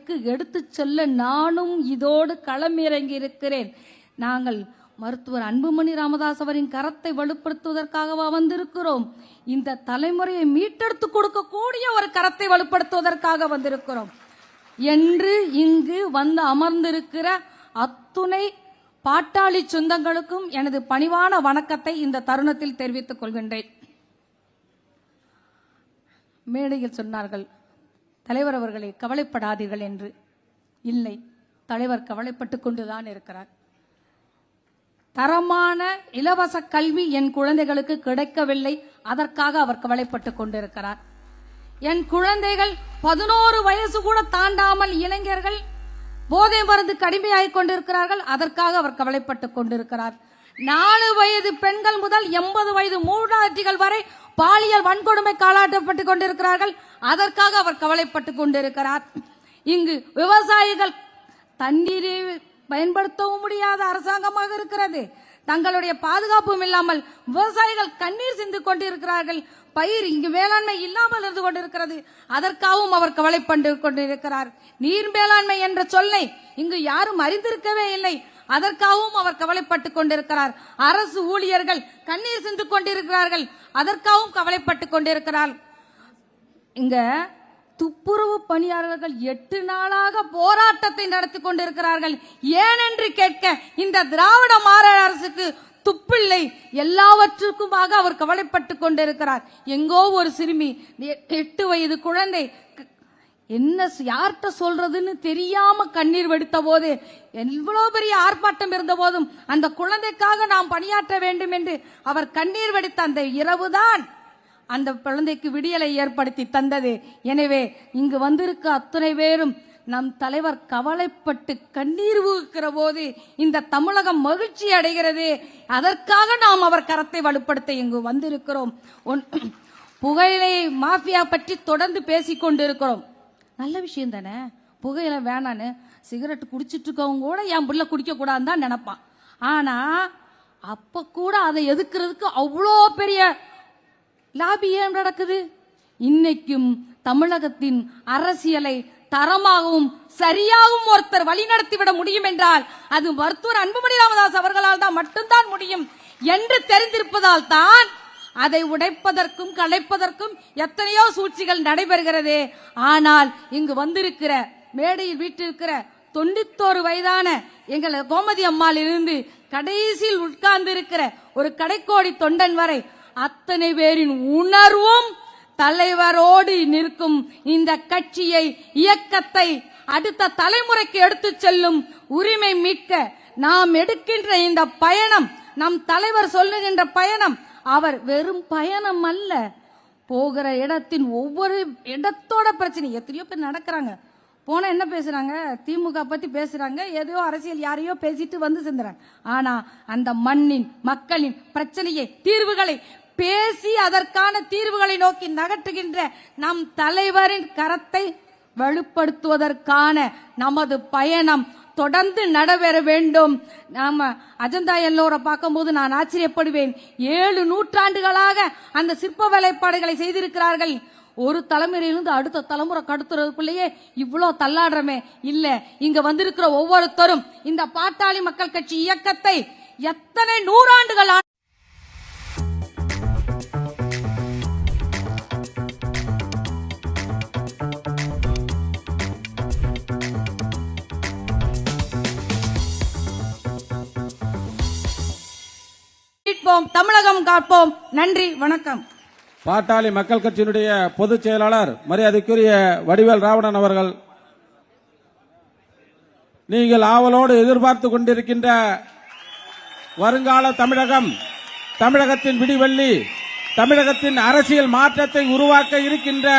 மக்களுக்கு எடுத்து செல்ல நானும் இதோடு களமிறங்கி இருக்கிறேன். நாங்கள் மருத்துவர் அன்புமணி ராமதாஸ் அவரின் கரத்தை வலுப்படுத்துவதற்காகவா வந்திருக்கிறோம்? இந்த தலைமுறையை மீட்டெடுத்து கொடுக்கக்கூடிய ஒரு கரத்தை வலுப்படுத்துவதற்காக வந்திருக்கிறோம் என்று இங்கு வந்து அமர்ந்திருக்கிற அத்துணை பாட்டாளி சொந்தங்களுக்கும் எனது பணிவான வணக்கத்தை இந்த தருணத்தில் தெரிவித்துக் கொள்கின்றேன். மேடையில் சொன்னார்கள், தலைவர் அவர்களே கவலைப்படாதீர்கள் என்று. இல்லை, தலைவர் கவலைப்பட்டுக் கொண்டுதான் இருக்கிறார். தரமான இலவச கல்வி என் குழந்தைகளுக்கு கிடைக்கவில்லை, அதற்காக அவர் கவலைப்பட்டுக் கொண்டிருக்கிறார். என் குழந்தைகள் 11 வயசு கூட தாண்டாமல் இளைஞர்கள் போதை மருந்து கடுமையாகிக் கொண்டிருக்கிறார்கள், அதற்காக அவர் கவலைப்பட்டுக் கொண்டிருக்கிறார். 4 வயது பெண்கள் முதல் 80 வயது மூதாட்டிகள் வரை பாலியல் வன்கொடுமை காலாட்டப்பட்டுக் கொண்டிருக்கிறார்கள், அதற்காக அவர் கவலைப்பட்டுக் கொண்டிருக்கிறார். இங்கு விவசாயிகள் தண்ணீரை பயன்படுத்தவும் முடியாத அரசாங்கமாக இருக்கிறது. தங்களுடைய பாதுகாப்பும் இல்லாமல் விவசாயிகள் கண்ணீர் சிந்து கொண்டிருக்கிறார்கள். பயிர் இங்கு மேலாண்மை இல்லாமல் இருந்து கொண்டிருக்கிறது, அதற்காகவும் அவர் கவலைப்பட்டு கொண்டிருக்கிறார். நீர் மேலாண்மை என்ற சொல்லை இங்கு யாரும் அறிந்திருக்கவே இல்லை, அதற்காகவும் அவர் கவலைப்பட்டுக் கொண்டிருக்கிறார். அரசு ஊழியர்கள் கண்ணீர் சிந்து கொண்டிருக்கிறார்கள், அதற்காகவும் கவலைப்பட்டுக் கொண்டிருக்கிறார். இங்க துப்புரவு பணியாளர்கள் 8 நாளாக போராட்டத்தை நடத்தி கொண்டிருக்கிறார்கள். ஏனென்று கேட்க இந்த திராவிட மாடல் அரசுக்கு துப்பில்லை, எல்லாவற்றுக்குமாக அவர் கவலைப்பட்டுக் கொண்டிருக்கிறார். எங்கோ ஒரு சிறுமி 8 வயது குழந்தை என்ன யார்கிட்ட சொல்றதுன்னு தெரியாம கண்ணீர் வெடித்த போது, எவ்வளவு பெரிய ஆர்ப்பாட்டம் இருந்த போதும் அந்த குழந்தைக்காக நாம் பணியாற்ற வேண்டும் என்று அவர் கண்ணீர் வெடித்த அந்த இரவுதான் அந்த குழந்தைக்கு விடியலை ஏற்படுத்தி தந்தது. எனவே இங்கு வந்திருக்க அத்தனை பேரும் நம் தலைவர் கவலைப்பட்டு கண்ணீர் ஊக்குகிற போது இந்த தமிழகம் மகிழ்ச்சி அடைகிறது. அதற்காக நாம் அவர் கரத்தை வலுப்படுத்த இங்கு வந்திருக்கிறோம். புகையிலை மாஃபியா பற்றி தொடர்ந்து பேசிக் கொண்டிருக்கிறோம். நல்ல விஷயம் தானே, புகையிலை வேணான்னு. சிகரெட் குடிச்சிட்டு இருக்கவங்க கூட என் புள்ள குடிக்க கூடாதுன்னு தான் நினைப்பான். ஆனா அப்ப கூட அதை எதுக்குறதுக்கு அவ்வளோ பெரிய லாபி ஏன் நடக்குது? இன்னைக்கும் தமிழகத்தின் அரசியலை தரமாகவும் சரியாகவும் ஒருத்தர் வழிநடத்திவிட முடியும் என்றால் அது மருத்துவர் அன்புமணி ராமதாஸ் அவர்களால் தான் மட்டும்தான் முடியும் என்று தெரிந்திருப்பதால் தான் அதை உடைப்பதற்கும் கலைப்பதற்கும் எத்தனையோ சூழ்ச்சிகள் நடைபெறுகிறது. ஆனால் இங்கு வந்திருக்கிற மேடையில் வீட்டிருக்கிற 91 வயதான எங்கள் கோமதி அம்மாள் இருந்து கடைசியில் உட்கார்ந்து இருக்கிற ஒரு கடைக்கோடி தொண்டன் வரை அத்தனை பேரின் உணர்வும் தலைவரோடு நிற்கும் இந்த கட்சியை, இயக்கத்தை அடுத்த தலைமுறைக்கு எடுத்து செல்லும் உரிமை மீட்க நாம் எடுக்கின்ற இந்த பயணம், நம் தலைவர் சொல்லுகின்ற பயணம் அவர் வெறும் பயணம் அல்ல. போகிற இடத்தின் ஒவ்வொரு இடத்தோட பிரச்சனை. எத்தனையோ பேர் நடக்கிறாங்க, போனா என்ன பேசுறாங்க, திமுக பத்தி பேசுறாங்க, ஏதோ அரசியல் யாரையோ பேசிட்டு வந்து சென்றாங்க. ஆனா அந்த மண்ணின் மக்களின் பிரச்சனையை, தீர்வுகளை பேசி அதற்கான தீர்வுகளை நோக்கி நகட்டுகின்ற நம் தலைவரின் கரத்தை வலுப்படுத்துவதற்கான நமது பயணம் தொடர்ந்து நடைபெற வேண்டும். நாம அஜந்தா எல்லோரை பார்க்கும்போது நான் ஆச்சரியப்படுவேன். 7 நூற்றாண்டுகளாக அந்த சிற்ப வேலைப்பாடுகளை செய்திருக்கிறார்கள். ஒரு தலைமுறையிலிருந்து அடுத்த தலைமுறை கடத்துறதுக்குள்ளேயே இவ்வளோ தள்ளாடுறமே இல்ல. இங்க வந்திருக்கிற ஒவ்வொருத்தரும் இந்த பாட்டாளி மக்கள் கட்சி இயக்கத்தை எத்தனை நூறாண்டுகள் தமிழகம் காப்போம். நன்றி, வணக்கம். பாட்டாளி மக்கள் கட்சியினுடைய பொதுச் செயலாளர் மரியாதைக்குரிய வடிவேல் ராவணன் அவர்கள், நீங்கள் ஆவலோடு எதிர்பார்த்து கொண்டிருக்கின்ற வருங்கால தமிழகம், தமிழகத்தின் விடிவெள்ளி, தமிழகத்தின் அரசியல் மாற்றத்தை உருவாக்க இருக்கின்ற,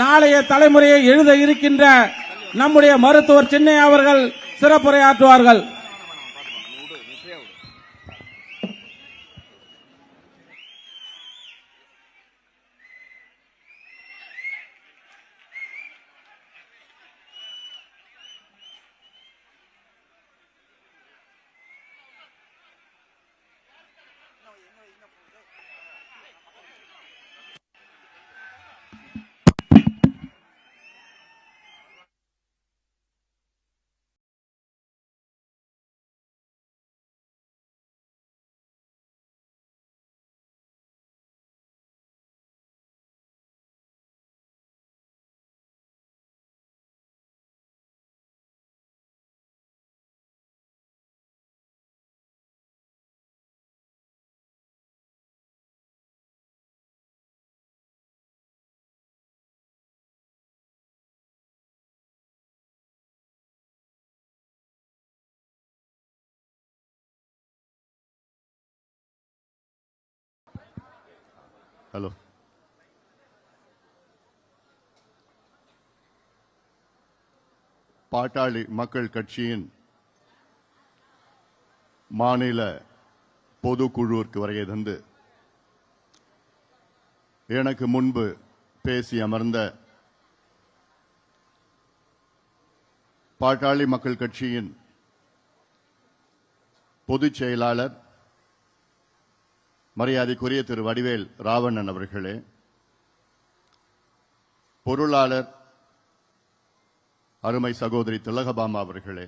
நாளைய தலைமுறையை எழுத இருக்கின்ற நம்முடைய மருத்துவர் சின்னையா அவர்கள் சிறப்புரையாற்றுவார்கள். ஹலோ. பாட்டாளி மக்கள் கட்சியின் மாநில பொதுக்குழுவிற்கு வருகை தந்து எனக்கு முன்பு பேசி அமர்ந்த பாட்டாளி மக்கள் கட்சியின் பொதுச் செயலாளர் மரியாதைக்குரிய திரு வடிவேல் ராவணன் அவர்களே, பொருளாளர் அருமை சகோதரி திலகபாமா அவர்களே,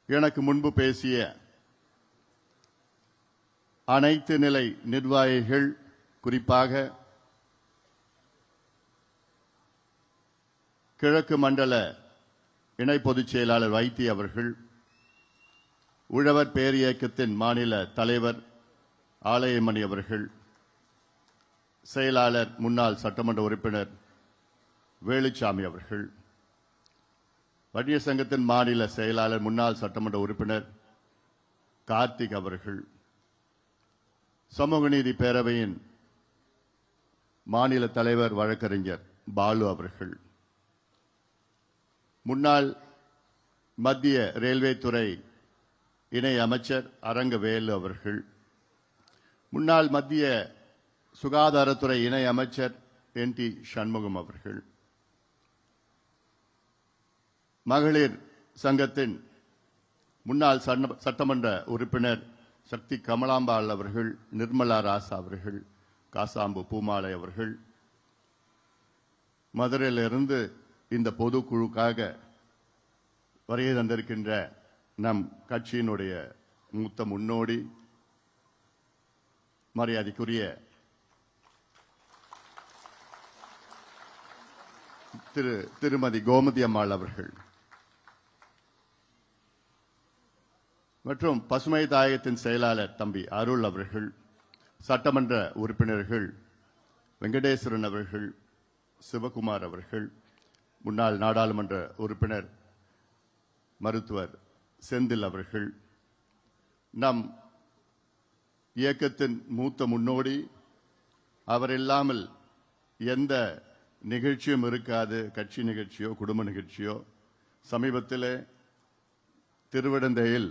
எனக்கு முன்பு பேசிய அனைத்து நிலை நிர்வாகிகள், குறிப்பாக கிழக்கு மண்டல இணை பொதுச் செயலாளர் வைத்தி அவர்கள், உழவர் பேரியக்கத்தின் மாநில தலைவர் ஆலயமணி அவர்கள், செயலாளர் முன்னாள் சட்டமன்ற உறுப்பினர் வேலுச்சாமி அவர்கள், வன்னியர் சங்கத்தின் மாநில செயலாளர் முன்னாள் சட்டமன்ற உறுப்பினர் கார்த்திக் அவர்கள், சமூக நீதி பேரவையின் மாநில தலைவர் வழக்கறிஞர் பாலு அவர்கள், முன்னாள் மத்திய ரயில்வே துறை இணை அமைச்சர் அரங்கவேலு அவர்கள், முன்னாள் மத்திய சுகாதாரத்துறை இணை அமைச்சர் NT சண்முகம் அவர்கள், மகளிர் சங்கத்தின் முன்னாள் சட்டமன்ற உறுப்பினர் சக்தி கமலாம்பாள் அவர்கள், நிர்மலா ராசா அவர்கள், காசாம்பு பூமாலை அவர்கள், மதுரையிலிருந்து இந்த பொதுக்குழுக்காக வருகை தந்திருக்கின்ற நம் கட்சியினுடைய மூத்த முன்னோடி மரியாதைக்குரிய திருமதி கோமதி அம்மாள் அவர்கள் மற்றும் பசுமை தாயகத்தின் செயலாளர் தம்பி அருள் அவர்கள், சட்டமன்ற உறுப்பினர்கள் வெங்கடேஸ்வரன் அவர்கள், சிவகுமார் அவர்கள், முன்னாள் நாடாளுமன்ற உறுப்பினர் மருத்துவர் செந்தில் அவர்கள், நம் இயக்கத்தின் மூத்த முன்னோடி, அவர் இல்லாமல் எந்த நிகழ்ச்சியும் இருக்காது, கட்சி நிகழ்ச்சியோ குடும்ப நிகழ்ச்சியோ. சமீபத்தில் திருவிடந்தையில்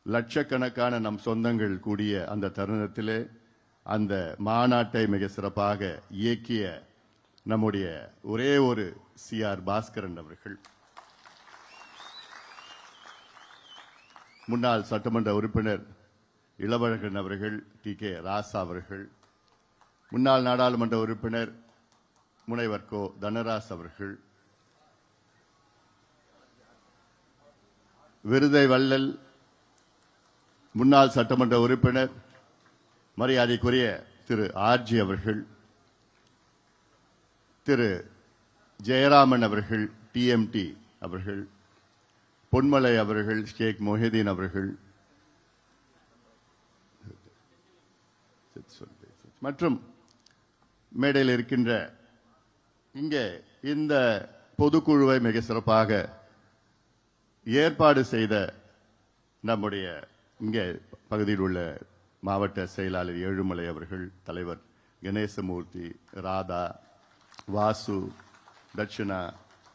லட்சக்கணக்கான நம் சொந்தங்கள் கூடிய அந்த தருணத்திலே அந்த மாநாட்டை மிக சிறப்பாக இயக்கிய நம்முடைய ஒரே ஒரு CR பாஸ்கரன் அவர்கள், முன்னாள் சட்டமன்ற உறுப்பினர் இளவழகன் அவர்கள், TK ராசா அவர்கள், முன்னாள் நாடாளுமன்ற உறுப்பினர் முனைவர் கோ தனராஸ் அவர்கள், விருதை வள்ளல் முன்னாள் சட்டமன்ற உறுப்பினர் மரியாதைக்குரிய திரு RG அவர்கள், திரு ஜெயராமன் அவர்கள், TMT அவர்கள், பொன்மலை அவர்கள், ஷேக் மொஹிதீன் அவர்கள் மற்றும் மேடையில் இருக்கின்ற இங்கே இந்த பொதுக்குழுவை மிக சிறப்பாக ஏற்பாடு செய்த நம்முடைய இங்கே பகுதியில் உள்ள மாவட்ட செயலாளர் ஏழுமலை அவர்கள், தலைவர் கணேசமூர்த்தி, ராதா, வாசு, தட்சிணா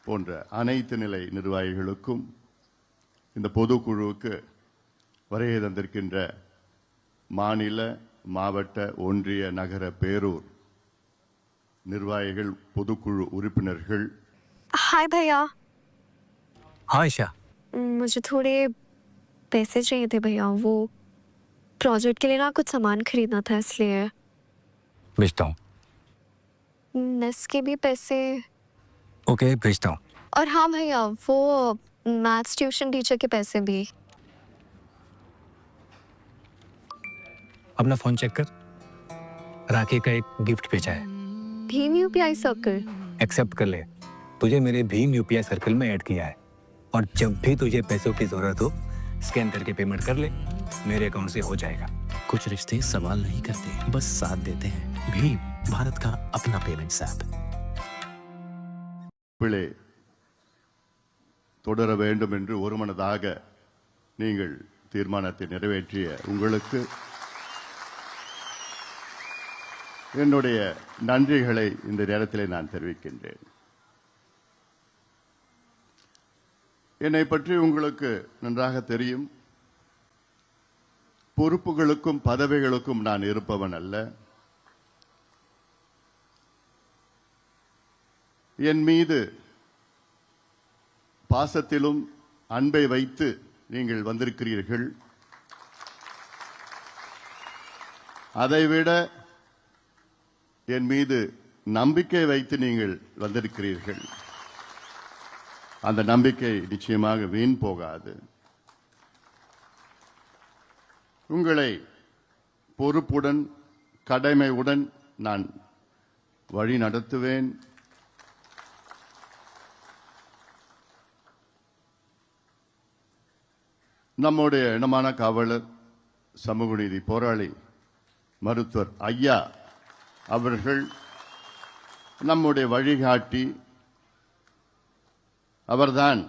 போன்ற அனைத்து நிலை நிர்வாகிகளுக்கும், இந்த பொதுக்குழுவுக்கு வருகை தந்திருக்கின்ற மாநில, மாவட்ட, ஒன்றிய, நகர, பேரூர் நிர்வாகிகள், பொதுக்குழு உறுப்பினர்கள். हाय भैया, हाँ ईशा, मुझे थोड़े पैसे चाहिए थे भैया। वो प्रोजेक्ट के लिए ना कुछ सामान खरीदना था, इसलिए। भेजता हूँ। मेस के भी पैसे। ओके, भेजता हूँ। और हाँ भैया, वो मैथ्स ट्यूशन टीचर के पैसे भी। अपना फोन चेक कर। राखी का एक गिफ्ट भेजा है, भीम UPI सर्कल। एक्सेप्ट कर ले। तुझे मेरे भीम UPI सर्कल में ऐड किया है, और जब भी तुझे पैसों की जरूरत हो स्कैन करके पेमेंट कर ले, मेरे अकाउंट से हो जाएगा। कुछ रिश्ते सवाल नहीं करते, बस साथ देते हैं। भीम, भारत का अपना पेमेंट्स ऐप। பிழை தொடர வேண்டும் என்று ஒருமனதாக நீங்கள் தீர்மானத்தை நிறைவேற்றிய உங்களுக்கு என்னுடைய நன்றிகளை இந்த நேரத்திலே நான் தெரிவிக்கின்றேன். என்னை பற்றி உங்களுக்கு நன்றாக தெரியும். பொறுப்புகளுக்கும் பதவிகளுக்கும் நான் இருப்பவன் அல்ல. என் மீது பாசத்திலும் அன்பை வைத்து நீங்கள் வந்திருக்கிறீர்கள். அதைவிட என் மீது நம்பிக்கை வைத்து நீங்கள் வந்திருக்கிறீர்கள். அந்த நம்பிக்கை நிச்சயமாக வீண் போகாது. உங்களை பொறுப்புடன் கடமையுடன் நான் வழி நடத்துவேன். நம்முடைய இனமான காவலர் சமூக நீதி போராளி மருத்துவர் ஐயா அவர்கள் நம்முடைய வழிகாட்டி. அவர்தான்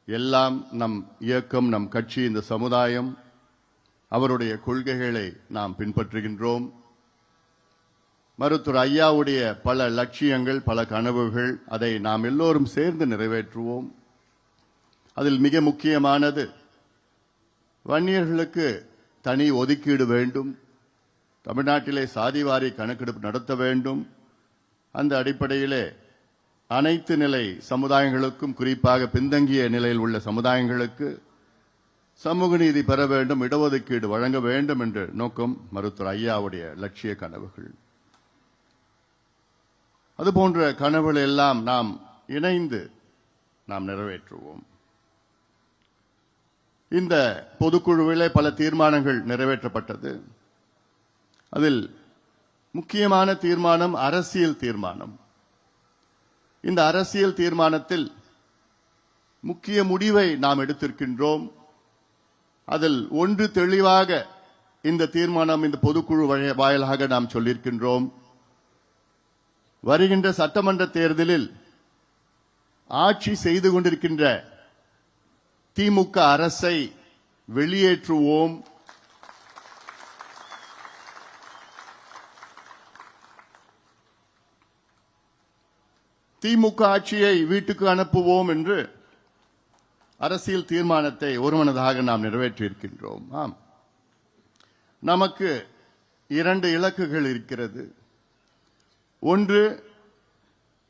எல்லாம். நம் இயக்கம், நம் கட்சி, இந்த சமுதாயம், அவருடைய கொள்கைகளை நாம் பின்பற்றுகின்றோம். மருத்துவர் ஐயாவுடைய பல லட்சியங்கள், பல கனவுகள், அதை நாம் எல்லோரும் சேர்ந்து நிறைவேற்றுவோம். அதில் மிக முக்கியமானது வன்னியர்களுக்கு தனி ஒதுக்கீடு வேண்டும். தமிழ்நாட்டிலே சாதிவாரி கணக்கெடுப்பு நடத்த வேண்டும். அந்த அடிப்படையிலே அனைத்து நிலை சமுதாயங்களுக்கும், குறிப்பாக பின்தங்கிய நிலையில் உள்ள சமுதாயங்களுக்கு சமூக நீதி பெற வேண்டும், இடஒதுக்கீடு வழங்க வேண்டும் என்ற நோக்கம் மருத்துவர் ஐயாவுடைய லட்சிய கனவுகள். அதுபோன்ற கனவுகள் எல்லாம் நாம் இணைந்து நாம் நிறைவேற்றுவோம். இந்த பொதுக்குழுவிலே பல தீர்மானங்கள் நிறைவேற்றப்பட்டது. அதில் முக்கியமான தீர்மானம் அரசியல் தீர்மானம். இந்த அரசியல் தீர்மானத்தில் முக்கிய முடிவை நாம் எடுத்திருக்கின்றோம். அதில் ஒன்று தெளிவாக இந்த தீர்மானம், இந்த பொதுக்குழு வாயிலாக நாம் சொல்லியிருக்கின்றோம். வருகின்ற சட்டமன்ற தேர்தலில் ஆட்சி செய்து கொண்டிருக்கின்ற திமுக அரசை வெளியேற்றுவோம். திமுக ஆட்சியை வீட்டுக்கு அனுப்புவோம் என்று அரசியல் தீர்மானத்தை ஒருமனதாக நாம் நிறைவேற்றியிருக்கின்றோம். ஆம், நமக்கு 2 இலக்குகள் இருக்கிறது. ஒன்று,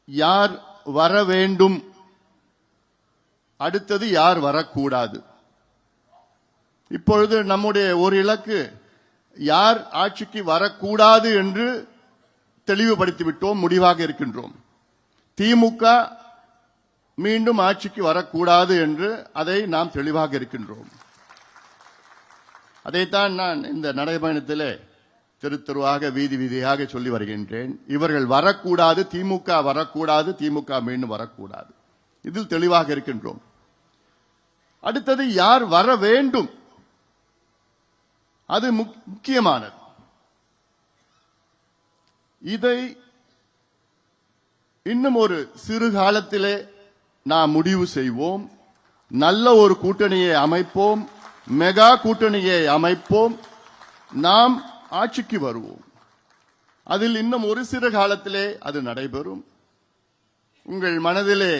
யார் வர வேண்டும், அடுத்தது யார் வரக்கூடாது. இப்பொழுது நம்முடைய ஒரு இலக்கு யார் ஆட்சிக்கு வரக்கூடாது என்று தெளிவுபடுத்திவிட்டோம், முடிவாக இருக்கின்றோம். திமுக மீண்டும் ஆட்சிக்கு வரக்கூடாது என்று அதை நாம் தெளிவாக இருக்கின்றோம். அதைத்தான் நான் இந்த நடைபயணத்திலே தெரு தெருவாக, வீதி வீதியாக சொல்லி வருகின்றேன். இவர்கள் வரக்கூடாது, திமுக வரக்கூடாது, திமுக மீண்டும் வரக்கூடாது. இதில் தெளிவாக இருக்கின்றோம். அடுத்தது யார் வர வேண்டும், அது முக்கியமானது. இதை இன்னும் ஒரு சிறு காலத்திலே நாம் முடிவு செய்வோம். நல்ல ஒரு கூட்டணியை அமைப்போம், மெகா கூட்டணியை அமைப்போம், நாம் ஆட்சிக்கு வருவோம். அதில் இன்னும் ஒரு சிறு காலத்திலே அது நடைபெறும். உங்கள் மனதிலே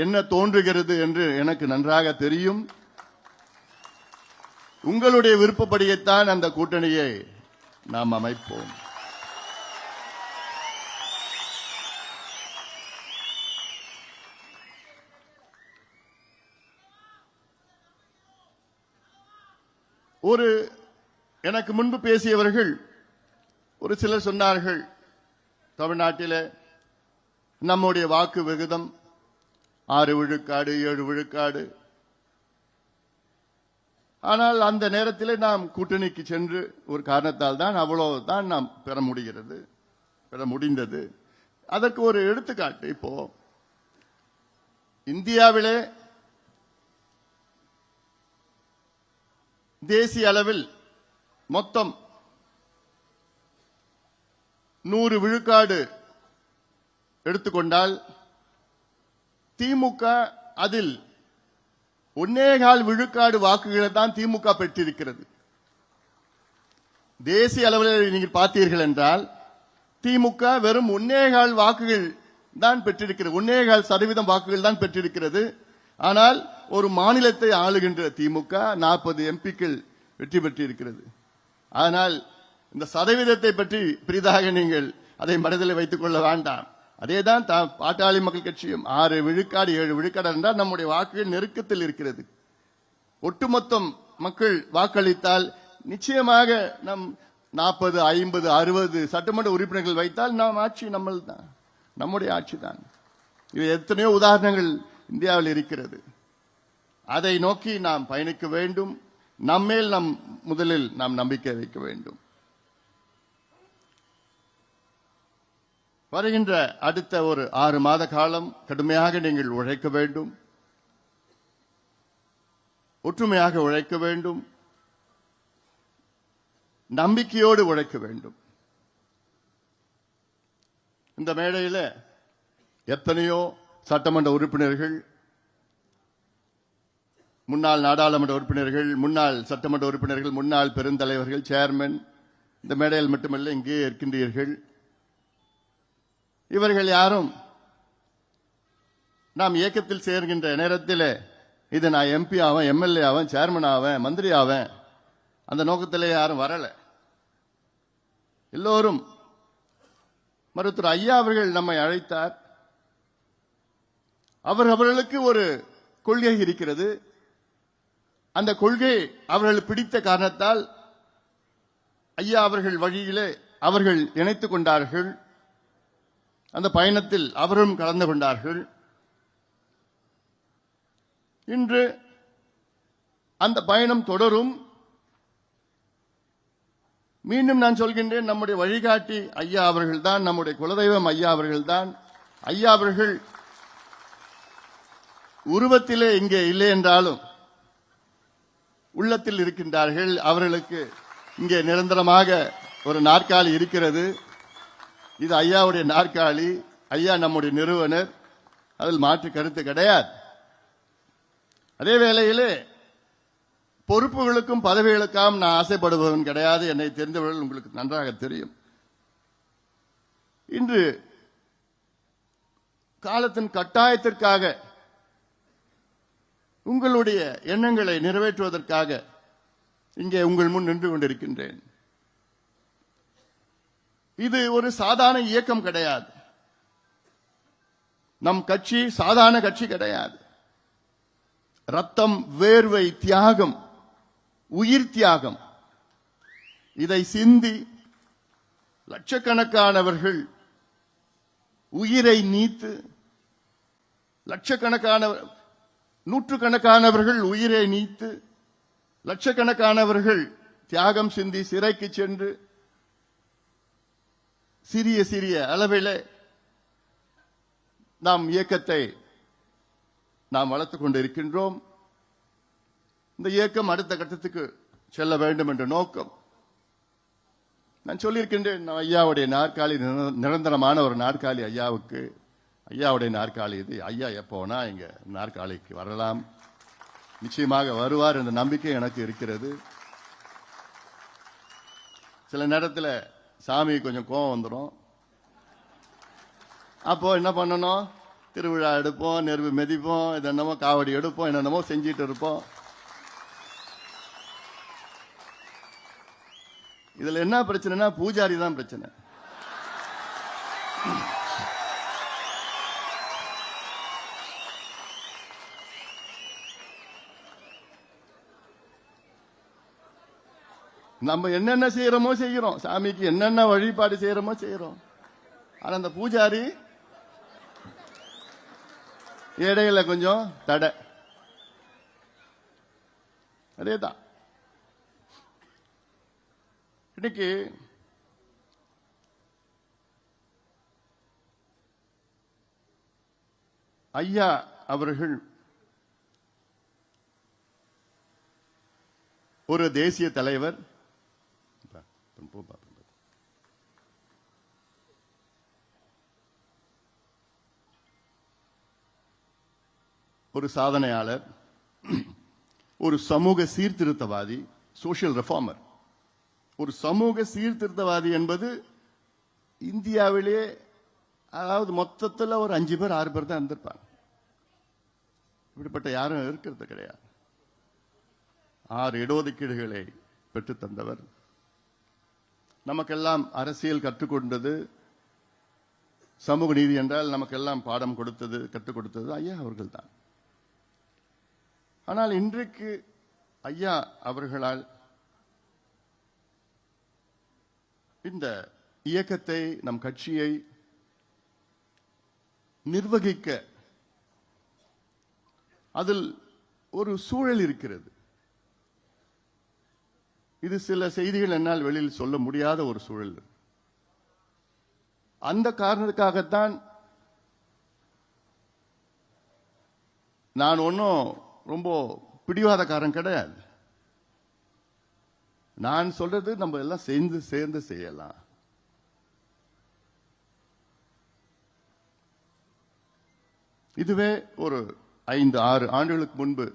என்ன தோன்றுகிறது என்று எனக்கு நன்றாக தெரியும். உங்களுடைய விருப்பப்படியேத்தான் அந்த கூட்டணியை நாம் அமைப்போம். எனக்கு முன்பு பேசியவர்கள் ஒரு சிலர் சொன்னார்கள், தமிழ்நாட்டிலே நம்முடைய வாக்கு விகிதம் 6 விழுக்காடு 7 விழுக்காடு. ஆனால் அந்த நேரத்தில் நாம் கூட்டணிக்கு சென்று ஒரு காரணத்தால் தான் அவ்வளவுதான் நாம் பெற முடிந்தது. அதற்கு ஒரு எடுத்துக்காட்டு, இப்போ இந்தியாவிலே தேசிய அளவில் மொத்தம் 100 விழுக்காடு எடுத்துக்கொண்டால் திமுக அதில் 1.25 விழுக்காடு வாக்குகளை தான் திமுக பெற்றிருக்கிறது. தேசிய அளவில் நீங்கள் பார்த்தீர்கள் என்றால் திமுக வெறும் 1.25 வாக்குகள் தான் பெற்றிருக்கிறது. 1.25% வாக்குகள் தான் பெற்றிருக்கிறது. ஆனால் ஒரு மாநிலத்தை ஆளுகின்ற திமுக 40 எம்பிக்கள் வெற்றி பெற்றிருக்கிறது. ஆனால் இந்த சதவீதத்தை பற்றி பெரிதாக நீங்கள் அதை மனதில் வைத்துக் கொள்ள வேண்டாம். அதேதான் பாட்டாளி மக்கள் கட்சியும் 6 விழுக்காடு 7 விழுக்காடு என்றால் நம்முடைய வாக்குகள் நெருக்கத்தில் இருக்கிறது. ஒட்டுமொத்தம் மக்கள் வாக்களித்தால் நிச்சயமாக நம் 40, 50, 60 சட்டமன்ற உறுப்பினர்கள் வைத்தால் நாம் ஆட்சி நம்முடைய ஆட்சி தான். இது எத்தனையோ உதாரணங்கள் இந்தியாவில் இருக்கிறது. அதை நோக்கி நாம் பயணிக்க வேண்டும். நம்மேல் முதலில் நாம் நம்பிக்கை வைக்க வேண்டும். வருகின்ற அடுத்த ஒரு 6 மாத காலம் கடுமையாக நீங்கள் உழைக்க வேண்டும். ஒற்றுமையாக உழைக்க வேண்டும். நம்பிக்கையோடு உழைக்க வேண்டும். இந்த மேடையில் எத்தனையோ சட்டமன்ற உறுப்பினர்கள், முன்னாள் நாடாளுமன்ற உறுப்பினர்கள், முன்னாள் சட்டமன்ற உறுப்பினர்கள், முன்னாள் பெருந்தலைவர்கள், சேர்மன் இந்த மேடையில் மட்டுமல்ல இங்கே இருக்கின்றீர்கள். இவர்கள் யாரும் நாம் இயக்கத்தில் சேர்கின்ற நேரத்தில் இது நான் எம்பி ஆவேன், எம்எல்ஏ ஆவேன், சேர்மன் ஆவேன், மந்திரி ஆவேன் அந்த நோக்கத்திலே யாரும் வரல. எல்லோரும் மருத்துவர் ஐயா அவர்கள் நம்மை அழைத்தார். அவர்களுக்கு ஒரு கொள்கை இருக்கிறது. அந்த கொள்கை அவர்கள் பிடித்த காரணத்தால் ஐயா அவர்கள் வழியிலே அவர்கள் இணைத்துக் கொண்டார்கள். அந்த பயணத்தில் அவரும் கலந்து கொண்டார்கள். இன்று அந்த பயணம் தொடரும். மீண்டும் நான் சொல்கின்றேன், நம்முடைய வழிகாட்டி ஐயா அவர்கள்தான், நம்முடைய குலதெய்வம் ஐயா அவர்கள்தான். ஐயா அவர்கள் உருவத்திலே இங்கே இல்லை என்றாலும் உள்ளத்தில் இருக்கின்றார்கள். அவர்களுக்கு இங்கே நிரந்தரமாக ஒரு நாற்காலி இருக்கிறது. இது ஐயாவுடைய நாற்காலி. ஐயா நம்முடைய நிறுவனர், அதில் மாற்று கருத்து கிடையாது. அதே வேளையிலே பொறுப்புகளுக்கும் பதவிகளுக்காகவும் நான் ஆசைப்படுபவன் கிடையாது. என்னை தெரிந்தவர்கள் உங்களுக்கு நன்றாக தெரியும். இன்று காலத்தின் கட்டாயத்திற்காக உங்களுடைய எண்ணங்களை நிறைவேற்றுவதற்காக இங்கே உங்கள் முன் நின்று கொண்டிருக்கின்றேன். இது ஒரு சாதாரண இயக்கம் கிடையாது. நம் கட்சி சாதாரண கட்சி கிடையாது. ரத்தம், வேர்வை, தியாகம், உயிர் தியாகம் இதை சிந்தி லட்சக்கணக்கானவர்கள் உயிரை நீத்து, நூற்றுக்கணக்கானவர்கள் உயிரை நீத்து, லட்சக்கணக்கானவர்கள் தியாகம் சிந்தி சிறைக்கு சென்று சிறிய சிறிய அளவில் நாம் இயக்கத்தை நாம் வளர்த்துக் கொண்டிருக்கின்றோம். இந்த இயக்கம் அடுத்த கட்டத்துக்கு செல்ல வேண்டும் என்ற நோக்கம். நான் சொல்லியிருக்கின்றேன், ஐயாவுடைய நாற்காலி நிரந்தரமான ஒரு நாற்காலி ஐயாவுக்கு. ஐயாவுடைய நாற்காலி இது. ஐயா எப்போனா இங்க நாற்காலிக்கு வரலாம். நிச்சயமாக வருவார் என்ற நம்பிக்கை எனக்கு இருக்கிறது. சில நேரத்தில் சாமி கொஞ்சம் கோபம் வந்துடும். அப்போ என்ன பண்ணணும்? திருவிழா எடுப்போம், நெருப்பு மெதிப்போம், என்னென்னமோ காவடி எடுப்போம், என்னென்னமோ செஞ்சிட்டு இருப்போம். இதுல என்ன பிரச்சனைனா பூஜாரி தான் பிரச்சனை. நம்ம என்னென்ன செய்யறோமோ செய்கிறோம், சாமிக்கு என்னென்ன வழிபாடு செய்யறோமோ செய்யறோம். ஆனா அந்த பூஜாரி இடையில கொஞ்சம் தடை. அதேதான் இன்னைக்கு ஐயா அவர்கள் ஒரு தேசிய தலைவர், ஒரு சாதனையாளர். ஒரு சமூக சீர்திருத்தவாதி, சோஷியல் ரெஃபார்மர். ஒரு சமூக சீர்திருத்தவாதி என்பது இந்தியாவிலே அதாவது மொத்தத்தில் ஒரு 5 பேர் 6 பேர் தான் இருந்திருப்பாங்க. இப்படிப்பட்ட யாரும் இருக்கிறது கிடையாது. 6 இடஒதுக்கீடுகளை பெற்று தந்தவர். நமக்கெல்லாம் அரசியல் கற்றுக்கொண்டது, சமூக நீதி என்றால் நமக்கெல்லாம் பாடம் கொடுத்தது, கற்றுக் கொடுத்தது ஐயா அவர்கள் தான். ஆனால் இன்றைக்கு ஐயா அவர்களால் இந்த இயக்கத்தை, நம் கட்சியை நிர்வகிக்க அதில் ஒரு சூழல் இருக்கிறது. இது சில செய்திகள் என்னால் வெளியில் சொல்ல முடியாத ஒரு சூழல். அந்த காரணத்துக்காகத்தான் நான் ஒன்னும் ரொம்ப பிடிவாதக்காரன் கிடையாது. நான் சொல்றது நம்ம எல்லாம் சேர்ந்து செய்யலாம். இதுவே ஒரு 5-6 ஆண்டுகளுக்கு முன்பு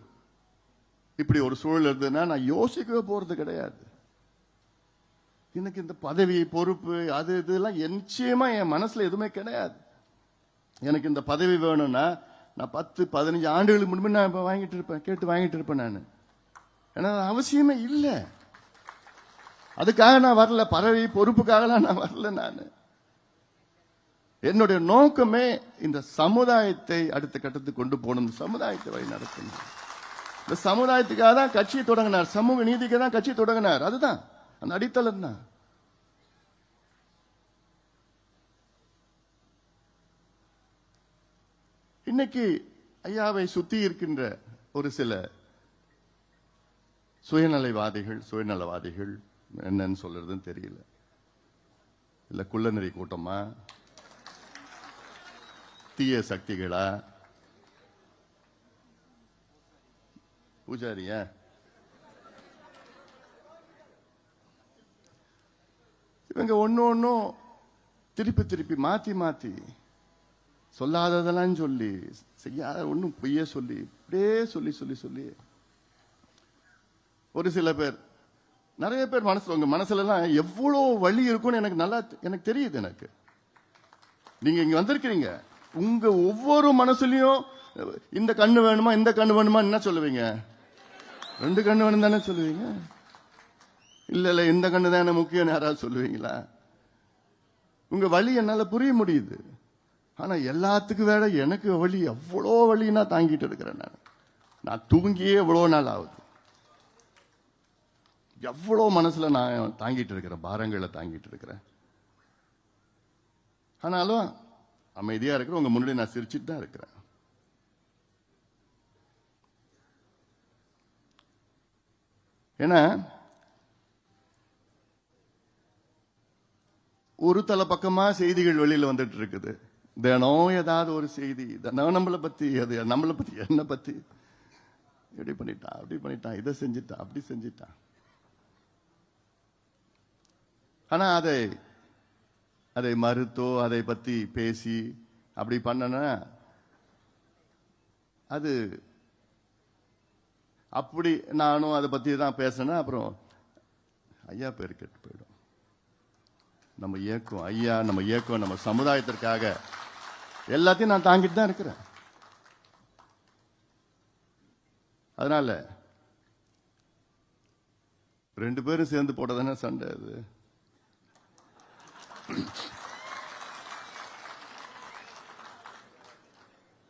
இப்படி ஒரு சூழல் இருந்ததுன்னா நான் யோசிக்கவே போறது கிடையாது. எனக்கு இந்த பதவி, பொறுப்பு, அது இதெல்லாம் நிச்சயமா என் மனசுல எதுவுமே கிடையாது. எனக்கு இந்த பதவி வேணும்னா நான் 10-15 ஆண்டுகளுக்கு முன்பு நான் இப்ப கேட்டு வாங்கிட்டு இருப்பேன். நான் ஏன்னா அவசியமே இல்லை. அதுக்காக நான் வரல, பதவி பொறுப்புக்காகலாம் நான் வரல. நான் என்னுடைய நோக்கமே இந்த சமுதாயத்தை அடுத்த கட்டத்துக்கு கொண்டு போகணும், சமுதாயத்தை வழி நடத்தணும். இந்த சமுதாயத்துக்காக தான் கட்சி தொடங்கினார், சமூக நீதிக்கு தான் கட்சி தொடங்கினார். அதுதான் அந்த அடித்தளம் தான். இன்னைக்கு ஐயாவை சுத்தி இருக்கின்ற ஒரு சில சுயநலவாதிகள் என்னன்னு சொல்றதுன்னு தெரியல. இல்ல குள்ளநெறி கூட்டமா, தீய சக்திகளா, பூஜாரியா, இவங்க ஒன்னும் திருப்பி மாத்தி சொல்லாததெல்லாம் சொல்லி, செய்யாத ஒன்னும் பொய்ய சொல்லி, இப்படியே சொல்லி ஒரு சில பேர், நிறைய பேர் உங்க மனசுல எல்லாம் எவ்வளவு வலி இருக்கும்னு எனக்கு தெரியுது. எனக்கு நீங்க இங்க வந்திருக்கிறீங்க, உங்க ஒவ்வொரு மனசுலயும் இந்த கண்ணு வேணுமா, இந்த கண்ணு வேணுமா என்ன சொல்லுவீங்க? 2 கண்ணு வேணும் தானே சொல்லுவீங்க. இல்ல இந்த கண்ணு தானே முக்கியம் யாராவது சொல்லுவீங்களா? உங்க வலி என்னால புரிய முடியுது. ஆனா எல்லாத்துக்கும் வேற எனக்கு வலி, அவ்வளோ வலினா தாங்கிட்டு இருக்கிறேன். நான் தூங்கியே எவ்வளவு நாள் ஆகுது. எவ்வளவு மனசுல நான் தாங்கிட்டு இருக்கிறேன், பாரங்களை தாங்கிட்டு இருக்கிறேன். ஆனாலும் அமைதியா இருக்கிற உங்க முன்னாடி நான் சிரிச்சுட்டு தான் இருக்கிறேன். ஏன்னா ஒரு தலை பக்கமா செய்திகள் வெளியில வந்துட்டு இருக்குது. தினம் ஏதாவது ஒரு செய்தி, தினம் நம்மளை பத்தி, அது நம்மளை பத்தி, என்ன பத்தி, இப்படி பண்ணிட்டான், இதை செஞ்சிட்டான், அப்படி செஞ்சிட்டான். ஆனா அதை மறுத்தோ அதை பத்தி பேசி அப்படி பண்ணனா அது அப்படி நானும் அதை பத்தி தான் பேசினா அப்புறம் ஐயா பேர் கெட்டு போயிடும். நம்ம இயக்கம் நம்ம சமுதாயத்திற்காக எல்லாத்தையும் நான் தாங்கிட்டு தான் இருக்கிறேன். அதனால 2 பேரும் சேர்ந்து போட்டதானே சண்டை. அது